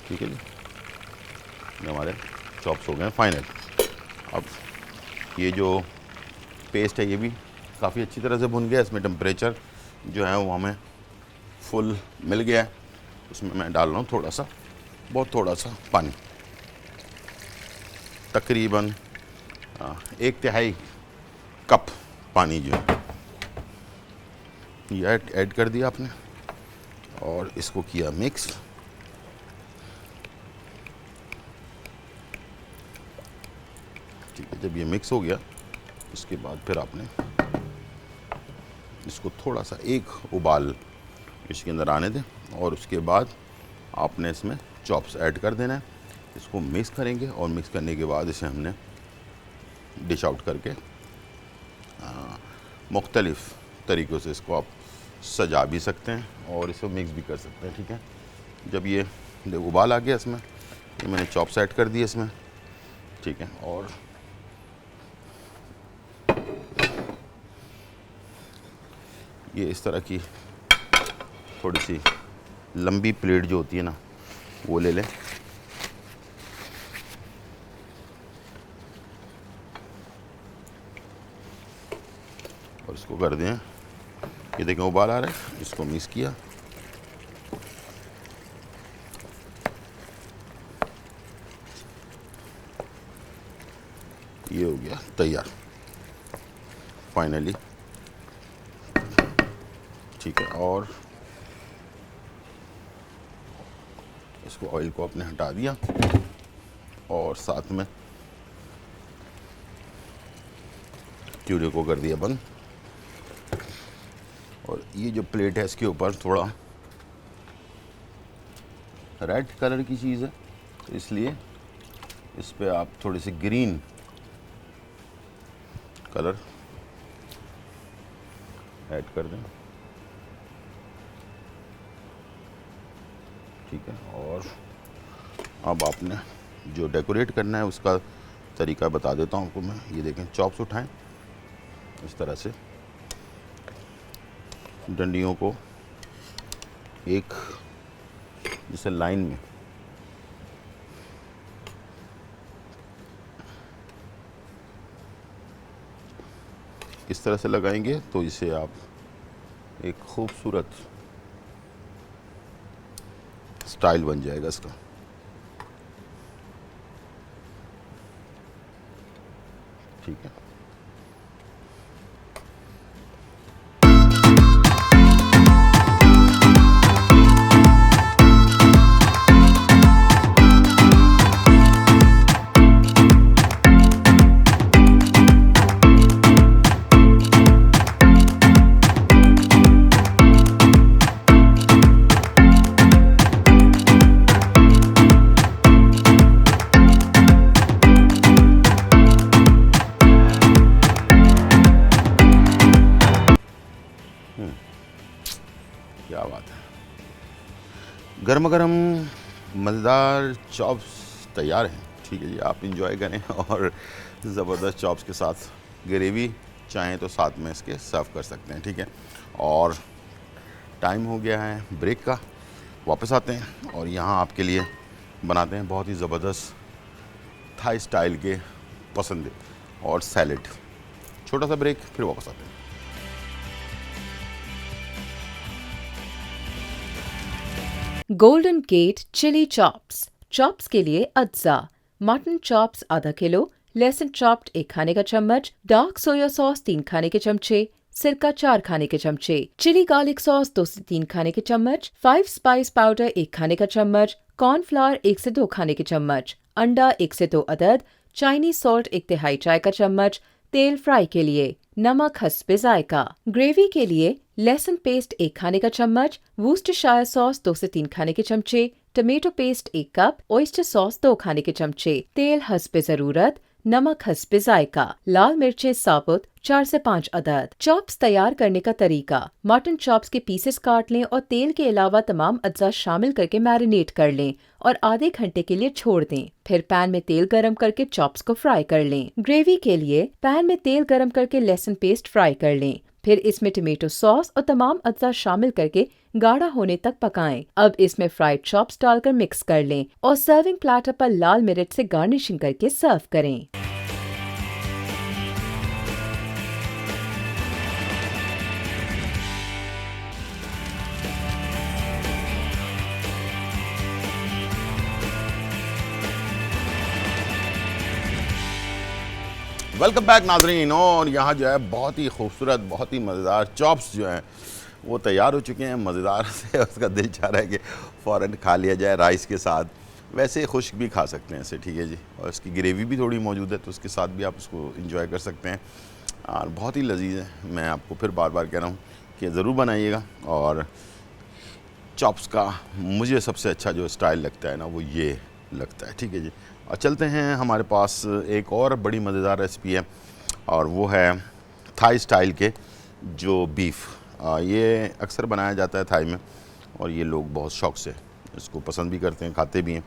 ठीक है जी, ये हमारे चॉप्स हो गए फाइनल। अब ये जो पेस्ट है ये भी काफ़ी अच्छी तरह से भुन गया, इसमें टेम्परेचर जो है वो हमें फुल मिल गया है। उसमें मैं डाल रहा हूँ थोड़ा सा बहुत थोड़ा सा पानी, तकरीबन 1/3 कप पानी जो है ये ऐड कर दिया आपने और इसको किया मिक्स। ठीक है, जब ये मिक्स हो गया उसके बाद फिर आपने इसको थोड़ा सा एक उबाल इसके अंदर आने दें और उसके बाद आपने इसमें चॉप्स ऐड कर देना है। इसको मिक्स करेंगे और मिक्स करने के बाद इसे हमने डिश आउट करके मुख्तलिफ़ तरीक़ों से इसको आप सजा भी सकते हैं और इसको मिक्स भी कर सकते हैं। ठीक है, जब ये उबाल आ गया इसमें, ये मैंने चॉप्स ऐड कर दिए इसमें। ठीक है, और ये इस तरह की थोड़ी सी लंबी प्लेट जो होती है ना वो ले लें और इसको कर दें। ये देखें उबाल आ रहा है, इसको मिक्स किया, ये हो गया तैयार फाइनली। ठीक है, और इसको ऑयल को आपने हटा दिया और साथ में चूल्हे को कर दिया बंद। और ये जो प्लेट है इसके ऊपर थोड़ा रेड कलर की चीज़ है, तो इसलिए इस पे आप थोड़ी सी ग्रीन कलर ऐड कर दें। ठीक है, और अब आपने जो डेकोरेट करना है उसका तरीका बता देता हूँ आपको मैं। ये देखें, चॉप्स उठाएं इस तरह से, डंडियों को एक जैसे लाइन में इस तरह से लगाएंगे तो इसे आप एक खूबसूरत स्टाइल बन जाएगा इसका। ठीक है, क्या बात है, गर्मा गर्म मज़ेदार चॉप्स तैयार हैं। ठीक है जी, आप इंजॉय करें और ज़बरदस्त चॉप्स के साथ ग्रेवी चाहें तो साथ में इसके सर्व कर सकते हैं। ठीक है, और टाइम हो गया है ब्रेक का, वापस आते हैं और यहाँ आपके लिए बनाते हैं बहुत ही ज़बरदस्त थाई स्टाइल के पसंद और सैलेड। छोटा सा ब्रेक, फिर वापस आते हैं। Golden gate chilli chops. Chops के लिए अज्जा: मटन चॉप्स आधा किलो, लहसुन चॉप्ड 1 खाने का चम्मच, डार्क सोया सॉस 3 खाने के चमचे, सिरका 4 खाने के चमचे, चिली गार्लिक सॉस 2 से 3 खाने के चम्मच, 5 स्पाइस पाउडर 1 खाने का चम्मच, कॉर्नफ्लावर 1 से 2 खाने के चम्मच, अंडा 1 से 2 अदद, चाइनीज सॉल्ट 1/3 चाय का चम्मच, तेल फ्राई के लिए, नमक हस्बे जायका। ग्रेवी के लिए लहसुन पेस्ट 1 खाने का चम्मच, वूस्टरशायर सॉस 2 से 3 खाने के चमचे, tomato paste 1 cup, oyster sauce 2 खाने के चमचे, तेल हस्बे ज़रूरत, नमक हस्बे जायका, लाल मिर्चें साबुत 4 से 5 अदद। चॉप्स तैयार करने का तरीका: मटन चॉप्स के पीसेस काट लें और तेल के अलावा तमाम अज्जा शामिल करके मैरिनेट कर लें और आधे घंटे के लिए छोड़ दें। फिर पैन में तेल गरम करके चॉप्स को फ्राई कर लें। ग्रेवी के लिए पैन में तेल गरम करके लहसुन पेस्ट फ्राई कर लें। फिर इसमें टमेटो सॉस और तमाम अज्जा शामिल करके गाढ़ा होने तक पकाएं। अब इसमें फ्राइड चॉप्स डालकर मिक्स कर लें और सर्विंग प्लेटर पर लाल मिर्च से गार्निशिंग करके सर्व करें। वेलकम बैक नाजरीन। और यहाँ जो है बहुत ही खूबसूरत, बहुत ही मज़ेदार चॉप्स जो हैं वो तैयार हो चुके हैं। मज़ेदार से उसका दिल चाह रहा है कि फ़ौरन खा लिया जाए राइस के साथ। वैसे खुश्क भी खा सकते हैं इसे, ठीक है जी। और इसकी ग्रेवी भी थोड़ी मौजूद है तो उसके साथ भी आप उसको इंजॉय कर सकते हैं और बहुत ही लजीज है। मैं आपको फिर बार बार कह रहा हूँ कि ज़रूर बनाइएगा। और चॉप्स का मुझे सबसे अच्छा जो स्टाइल लगता है ना वो ये लगता है, ठीक है जी। और चलते हैं, हमारे पास एक और बड़ी मज़ेदार रेसिपी है और वो है थाई स्टाइल के जो बीफ। ये अक्सर बनाया जाता है थाई में और ये लोग बहुत शौक़ से इसको पसंद भी करते हैं, खाते भी हैं।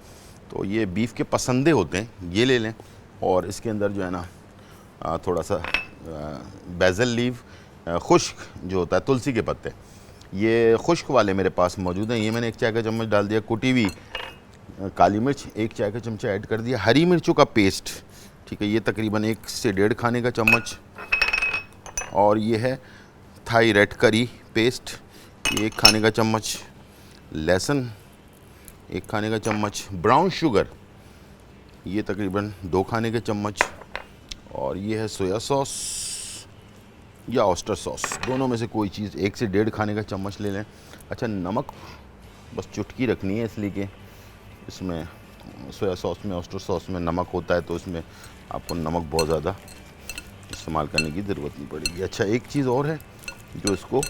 तो ये बीफ के पसंदे होते हैं, ये ले लें। और इसके अंदर जो है ना थोड़ा सा बेज़ल लीव, खुश्क जो होता है तुलसी के पत्ते, ये खुश्क वाले मेरे पास मौजूद हैं। ये मैंने 1 चाय का चम्मच डाल दिया। कुटी हुई काली मिर्च 1 चाय का चमचा ऐड कर दिया। हरी मिर्चों का पेस्ट, ठीक है, ये तकरीबन 1 से 1.5 खाने का चम्मच। और ये है थाई रेड करी पेस्ट, ये 1 खाने का चम्मच। लहसुन 1 खाने का चम्मच। ब्राउन शुगर ये तकरीबन 2 खाने के चम्मच। और ये है सोया सॉस या ऑयस्टर सॉस, दोनों में से कोई चीज़ 1 से 1.5 खाने का चम्मच ले लें। अच्छा, नमक बस चुटकी रखनी है, इसलिए कि इसमें सोया सॉस में, ऑयस्टर सॉस में नमक होता है तो इसमें आपको नमक बहुत ज़्यादा इस्तेमाल करने की ज़रूरत नहीं पड़ेगी। अच्छा, एक चीज़ और है जो इसको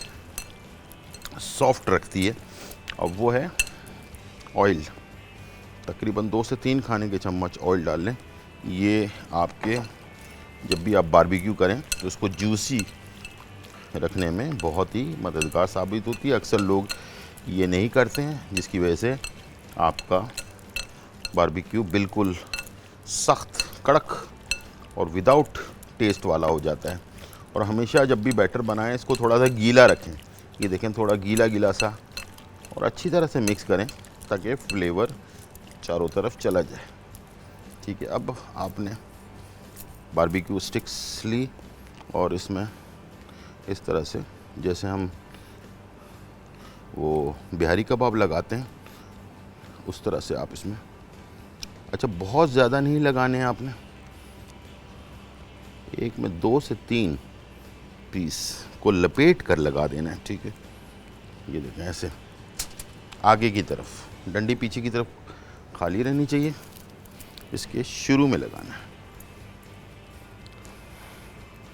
सॉफ्ट रखती है और वो है ऑयल। तकरीबन 2 से 3 खाने के चम्मच ऑयल डाल लें। ये आपके जब भी आप बारबेक्यू करें तो उसको जूसी रखने में बहुत ही मददगार साबित होती है। अक्सर लोग ये नहीं करते हैं, जिसकी वजह से आपका बारबेक्यू बिल्कुल सख्त, कड़क और विदाउट टेस्ट वाला हो जाता है। और हमेशा जब भी बैटर बनाएं इसको थोड़ा सा गीला रखें। ये देखें, थोड़ा गीला गीला सा, और अच्छी तरह से मिक्स करें ताकि फ्लेवर चारों तरफ चला जाए, ठीक है। अब आपने बारबेक्यू स्टिक्स ली और इसमें इस तरह से, जैसे हम वो बिहारी कबाब लगाते हैं उस तरह से आप इसमें, अच्छा बहुत ज़्यादा नहीं लगाने हैं आपने, एक में 2 से 3 पीस को लपेट कर लगा देना है, ठीक है। ये देखें, ऐसे आगे की तरफ, डंडी पीछे की तरफ खाली रहनी चाहिए, इसके शुरू में लगाना है।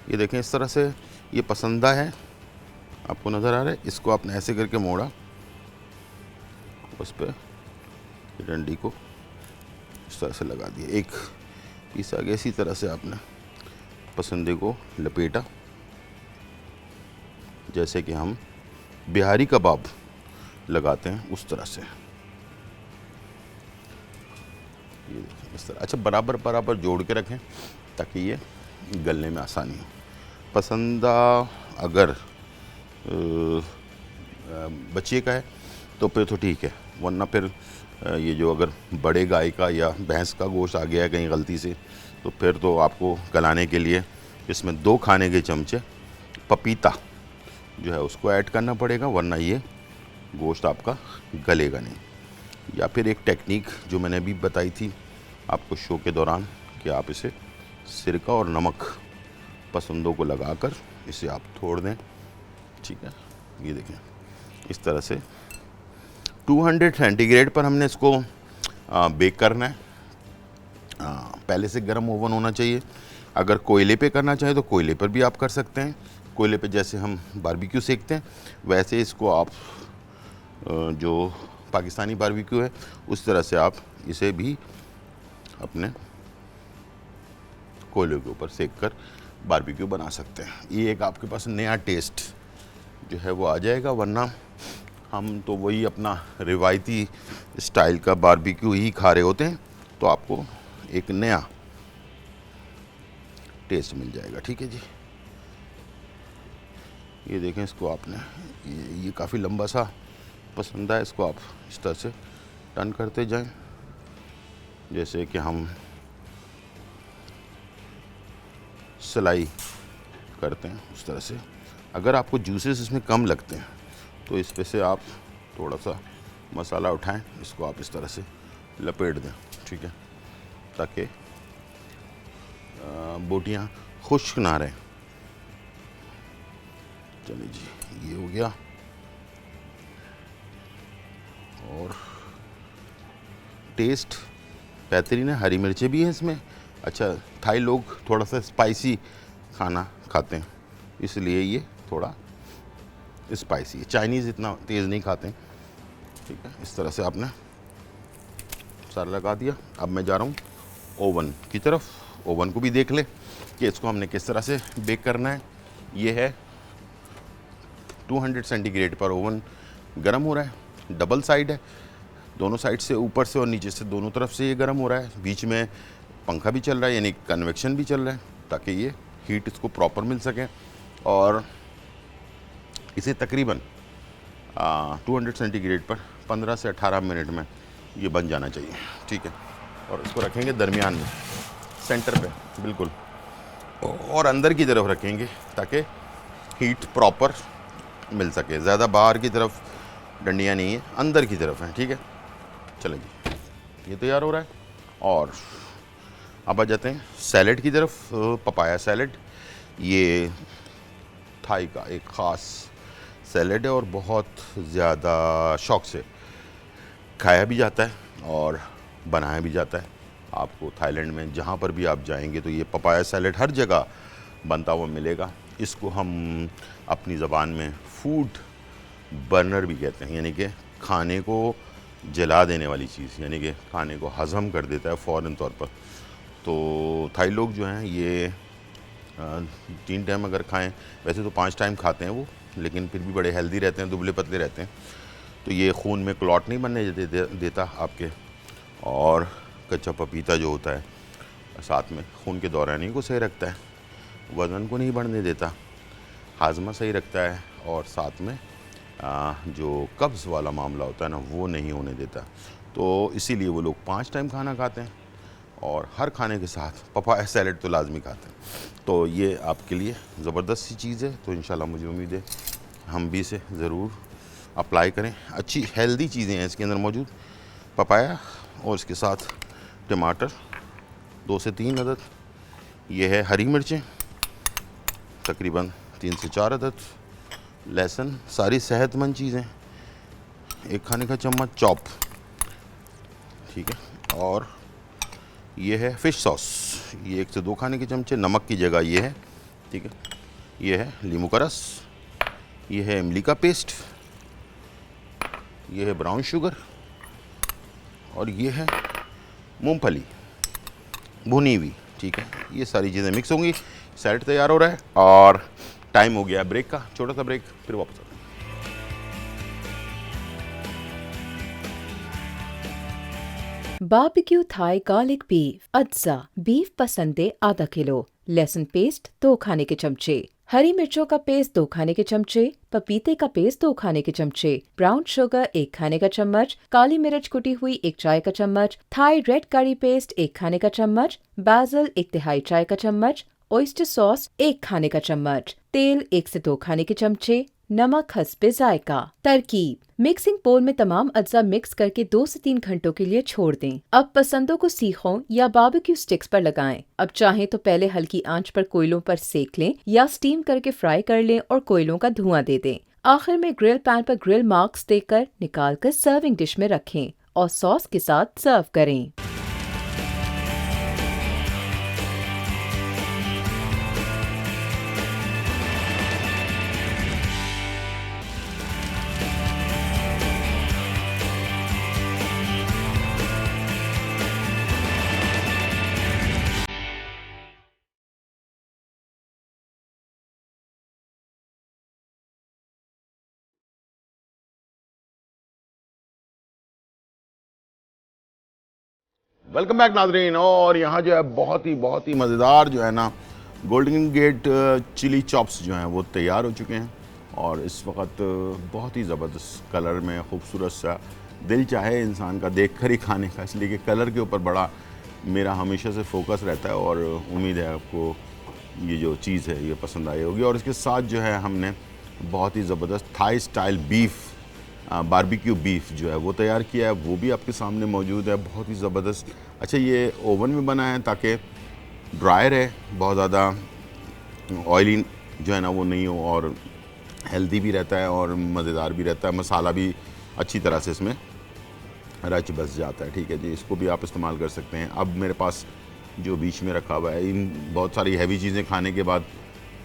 ये देखें, इस तरह से ये पसंदा है, आपको नज़र आ रहा है। इसको आपने ऐसे करके मोड़ा, उस पर डंडी को इस तरह से लगा दिया, एक पीस आगे। इसी तरह से आपने पसंदे को लपेटा, जैसे कि हम बिहारी कबाब लगाते हैं उस तरह से। ये इस तरह, अच्छा बराबर बराबर जोड़ के रखें ताकि ये गलने में आसानी हो। पसंदा अगर बच्चे का है तो फिर तो ठीक है, वरना फिर ये जो अगर बड़े गाय का या भैंस का गोश्त आ गया है कहीं गलती से, तो फिर तो आपको गलाने के लिए इसमें 2 खाने के चमचे पपीता जो है उसको ऐड करना पड़ेगा, वरना ये गोश्त आपका गलेगा नहीं। या फिर एक टेक्निक जो मैंने अभी बताई थी आपको शो के दौरान कि आप इसे सिरका और नमक पसंदों को लगाकर इसे आप छोड़ दें, ठीक है। ये देखें, इस तरह से 200 सेंटीग्रेड पर हमने इसको बेक करना है। पहले से गर्म ओवन होना चाहिए। अगर कोयले पे करना चाहें तो कोयले पर भी आप कर सकते हैं। कोयले पे जैसे हम बारबेक्यू सेकते हैं वैसे इसको आप जो पाकिस्तानी बारबेक्यू है उस तरह से आप इसे भी अपने कोयले के ऊपर सेक कर बारबेक्यू बना सकते हैं। ये एक आपके पास नया टेस्ट जो है वो आ जाएगा, वरना हम तो वही अपना रिवायती स्टाइल का बारबेक्यू ही खा रहे होते हैं, तो आपको एक नया टेस्ट मिल जाएगा, ठीक है जी। ये देखें, इसको आपने ये काफ़ी लंबा सा पसंद है, इसको आप इस तरह से टर्न करते जाएं जैसे कि हम सिलाई करते हैं उस तरह से। अगर आपको जूसेस इसमें कम लगते हैं तो इस पे से आप थोड़ा सा मसाला उठाएं, इसको आप इस तरह से लपेट दें, ठीक है, ताकि बोटियाँ खुश्क ना रहे। चलिए जी, ये हो गया। और टेस्ट बेहतरीन है, हरी मिर्चें भी हैं इसमें। अच्छा, थाई लोग थोड़ा सा स्पाइसी खाना खाते हैं, इसलिए ये थोड़ा स्पाइसी है। चाइनीज़ इतना तेज़ नहीं खाते हैं। ठीक है, इस तरह से आपने सारा लगा दिया। अब मैं जा रहा हूँ ओवन की तरफ। ओवन को भी देख ले कि इसको हमने किस तरह से बेक करना है। ये है 200 सेंटीग्रेड पर ओवन गर्म हो रहा है। डबल साइड है, दोनों साइड से, ऊपर से और नीचे से, दोनों तरफ से ये गर्म हो रहा है। बीच में पंखा भी चल रहा है, यानी कन्वेक्शन भी चल रहा है, ताकि ये हीट इसको प्रॉपर मिल सके। और इसे तकरीबन 200 सेंटीग्रेड पर 15 से 18 मिनट में ये बन जाना चाहिए। ठीक है, और इसको रखेंगे दरमियान में, सेंटर पे बिल्कुल, और अंदर की तरफ रखेंगे ताकि हीट प्रॉपर मिल सके। ज़्यादा बाहर की तरफ डंडियाँ नहीं है, अंदर की तरफ है। ठीक है, चलें जी, ये तैयार हो रहा है। और अब आ जाते हैं सैलेड की तरफ। पपाया सैलेड, ये थाई का एक ख़ास सैलेड है और बहुत ज़्यादा शौक़ से खाया भी जाता है और बनाया भी जाता है। आपको थाईलैंड में जहाँ पर भी आप जाएंगे तो ये पपाया सैलेड हर जगह बनता हुआ मिलेगा। इसको हम अपनी ज़बान में फूड बर्नर भी कहते हैं, यानी कि खाने को जला देने वाली चीज़, यानी कि खाने को हज़म कर देता है फ़ौरन तौर पर। तो थाई लोग जो हैं ये 3 टाइम अगर खाएं, वैसे तो 5 टाइम खाते हैं वो, लेकिन फिर भी बड़े हेल्दी रहते हैं, दुबले पतले रहते हैं। तो ये खून में क्लॉट नहीं बनने देता आपके। और कच्चा पपीता जो होता है साथ में खून के दौरानी को सही रखता है, वज़न को नहीं बढ़ने देता, हाजमा सही रखता है, और साथ में जो कब्ज़ वाला मामला होता है ना, वो नहीं होने देता। तो इसीलिए वो लोग 5 टाइम खाना खाते हैं और हर खाने के साथ पपाया सैलेड तो लाजमी खाते हैं। तो ये आपके लिए ज़बरदस्त सी चीज़ है। तो इंशाल्लाह मुझे उम्मीद है हम भी इसे ज़रूर अप्लाई करें। अच्छी हेल्दी चीज़ें हैं इसके अंदर मौजूद, पपाया और इसके साथ टमाटर 2 से 3 अदद, ये है हरी मिर्चें तकरीबन 3 से 4 अदद, लहसुन, सारी सेहतमंद चीज़ें, 1 खाने का चम्मच चॉप। ठीक है, और ये है फ़िश सॉस, ये 1 से 2 खाने के चमचे, नमक की जगह ये है। ठीक है, ये है लीमू का रस, ये है इमली का पेस्ट, ये है ब्राउन शुगर, और ये है मूंगफली भुनी हुई। ठीक है, ये सारी चीज़ें मिक्स होंगी। सैलेड तैयार हो रहा है और टाइम हो गया ब्रेक का, छोटा सा ब्रेक, फिर वापस आते हैं। बारबेक्यू थाई गार्लिक बीफ अज्जा, बीफ पसंदे आधा किलो, लहसुन पेस्ट 2 खाने के चमचे, हरी मिर्चों का पेस्ट 2 खाने के चमचे, पपीते का पेस्ट 2 खाने के चमचे, ब्राउन शुगर 1 खाने का चम्मच, काली मिर्च कुटी हुई 1 चाय का चम्मच, थाई रेड करी पेस्ट 1 खाने का चम्मच, बासिल 1/3 चाय का चम्मच, ऑयस्टर सॉस 1 खाने का चम्मच, तेल 1 से 2 खाने के चमचे, नमक हस्बे जायका। तरकीब: मिक्सिंग बोल में तमाम अज्जा मिक्स करके 2 से 3 घंटों के लिए छोड़ दें। अब पसंदों को सीखों या बारबेक्यू स्टिक्स पर लगाएं। अब चाहें तो पहले हल्की आंच पर कोयलों पर सेक लें या स्टीम करके फ्राई कर लें और कोयलों का धुआं दे दें। आखिर में ग्रिल पैन पर ग्रिल मार्क्स देकर निकालकर सर्विंग डिश में रखें और सॉस के साथ सर्व करें। वेलकम बैक नाजरीन। और यहाँ जो है बहुत ही मज़ेदार जो है ना गोल्डन गेट चिली चॉप्स जो हैं वो तैयार हो चुके हैं और इस वक्त बहुत ही ज़बरदस्त कलर में खूबसूरत सा, दिल चाहे इंसान का देख कर ही खाने का, इसलिए कि कलर के ऊपर बड़ा मेरा हमेशा से फोकस रहता है और उम्मीद है आपको ये जो चीज़ है ये पसंद आई होगी। और इसके साथ जो है हमने बहुत ही ज़बरदस्त Thai style beef barbecue beef जो है वो तैयार किया है, वो भी आपके सामने मौजूद है, बहुत ही ज़बरदस्त। अच्छा, ये ओवन में बना है ताकि ड्राई रहे, बहुत ज़्यादा ऑयली जो है ना वो नहीं हो, और हेल्दी भी रहता है और मज़ेदार भी रहता है। मसाला भी अच्छी तरह से इसमें रच बस जाता है। ठीक है जी, इसको भी आप इस्तेमाल कर सकते हैं। अब मेरे पास जो बीच में रखा हुआ है, इन बहुत सारी हैवी चीज़ें खाने के बाद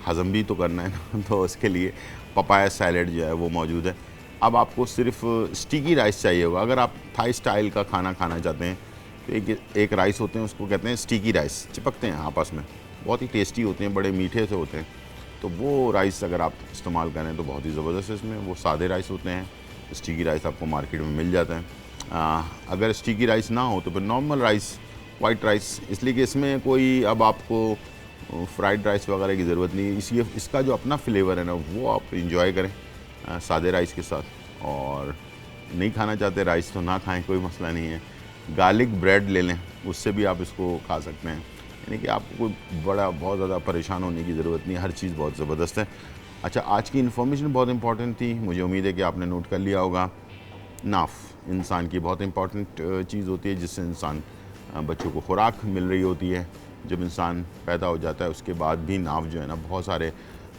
हज़म भी तो करना है ना, तो उसके लिए पपाया सैलेड जो है वो मौजूद है। अब आपको सिर्फ स्टिकी राइस चाहिए होगा। अगर आप थाई स्टाइल का खाना खाना चाहते हैं तो एक राइस होते हैं, उसको कहते हैं स्टिकी राइस, चिपकते हैं आपस में, बहुत ही टेस्टी होते हैं, बड़े मीठे से होते हैं। तो वो राइस अगर आप इस्तेमाल करें तो बहुत ही ज़बरदस्त है। इसमें वो सादे राइस होते हैं, स्टिकी राइस आपको मार्केट में मिल जाता है। अगर स्टिकी राइस ना हो तो फिर नॉर्मल राइस, वाइट राइस, इसलिए कि इसमें कोई अब आपको फ्राइड राइस वगैरह की ज़रूरत नहीं है। इसलिए इसका जो अपना फ्लेवर है ना वो आप इंजॉय करें सादे राइस के साथ। और नहीं खाना चाहते राइस तो ना खाएं, कोई मसला नहीं है। गार्लिक ब्रेड ले लें, उससे भी आप इसको खा सकते हैं। यानी कि आपको कोई बहुत ज़्यादा परेशान होने की ज़रूरत नहीं है, हर चीज़ बहुत ज़बरदस्त है। अच्छा, आज की इन्फॉर्मेशन बहुत इंपॉर्टेंट थी, मुझे उम्मीद है कि आपने नोट कर लिया होगा। नाफ इंसान की बहुत इंपॉर्टेंट चीज़ होती है, जिससे इंसान बच्चों को खुराक मिल रही होती है। जब इंसान पैदा हो जाता है उसके बाद भी नाव जो है ना बहुत सारे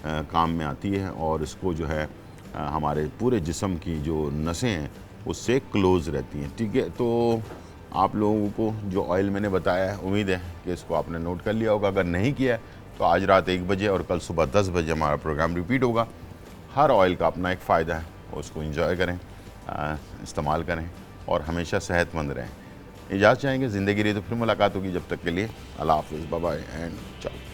काम में आती है, और इसको जो है हमारे पूरे जिस्म की जो नसें हैं उससे क्लोज़ रहती हैं। ठीक है, तो आप लोगों को जो ऑयल मैंने बताया है, उम्मीद है कि इसको आपने नोट कर लिया होगा। अगर नहीं किया है तो आज रात 1 बजे और कल सुबह 10 बजे हमारा प्रोग्राम रिपीट होगा। हर ऑयल का अपना एक फ़ायदा है, उसको एंजॉय करें, इस्तेमाल करें और हमेशा सेहतमंद रहें। इजाज़त चाहेंगे, ज़िंदगी रही तो फिर मुलाकात होगी। जब तक के लिए अल्लाह हाफ़िज़, बाय बाय एंड चाओ।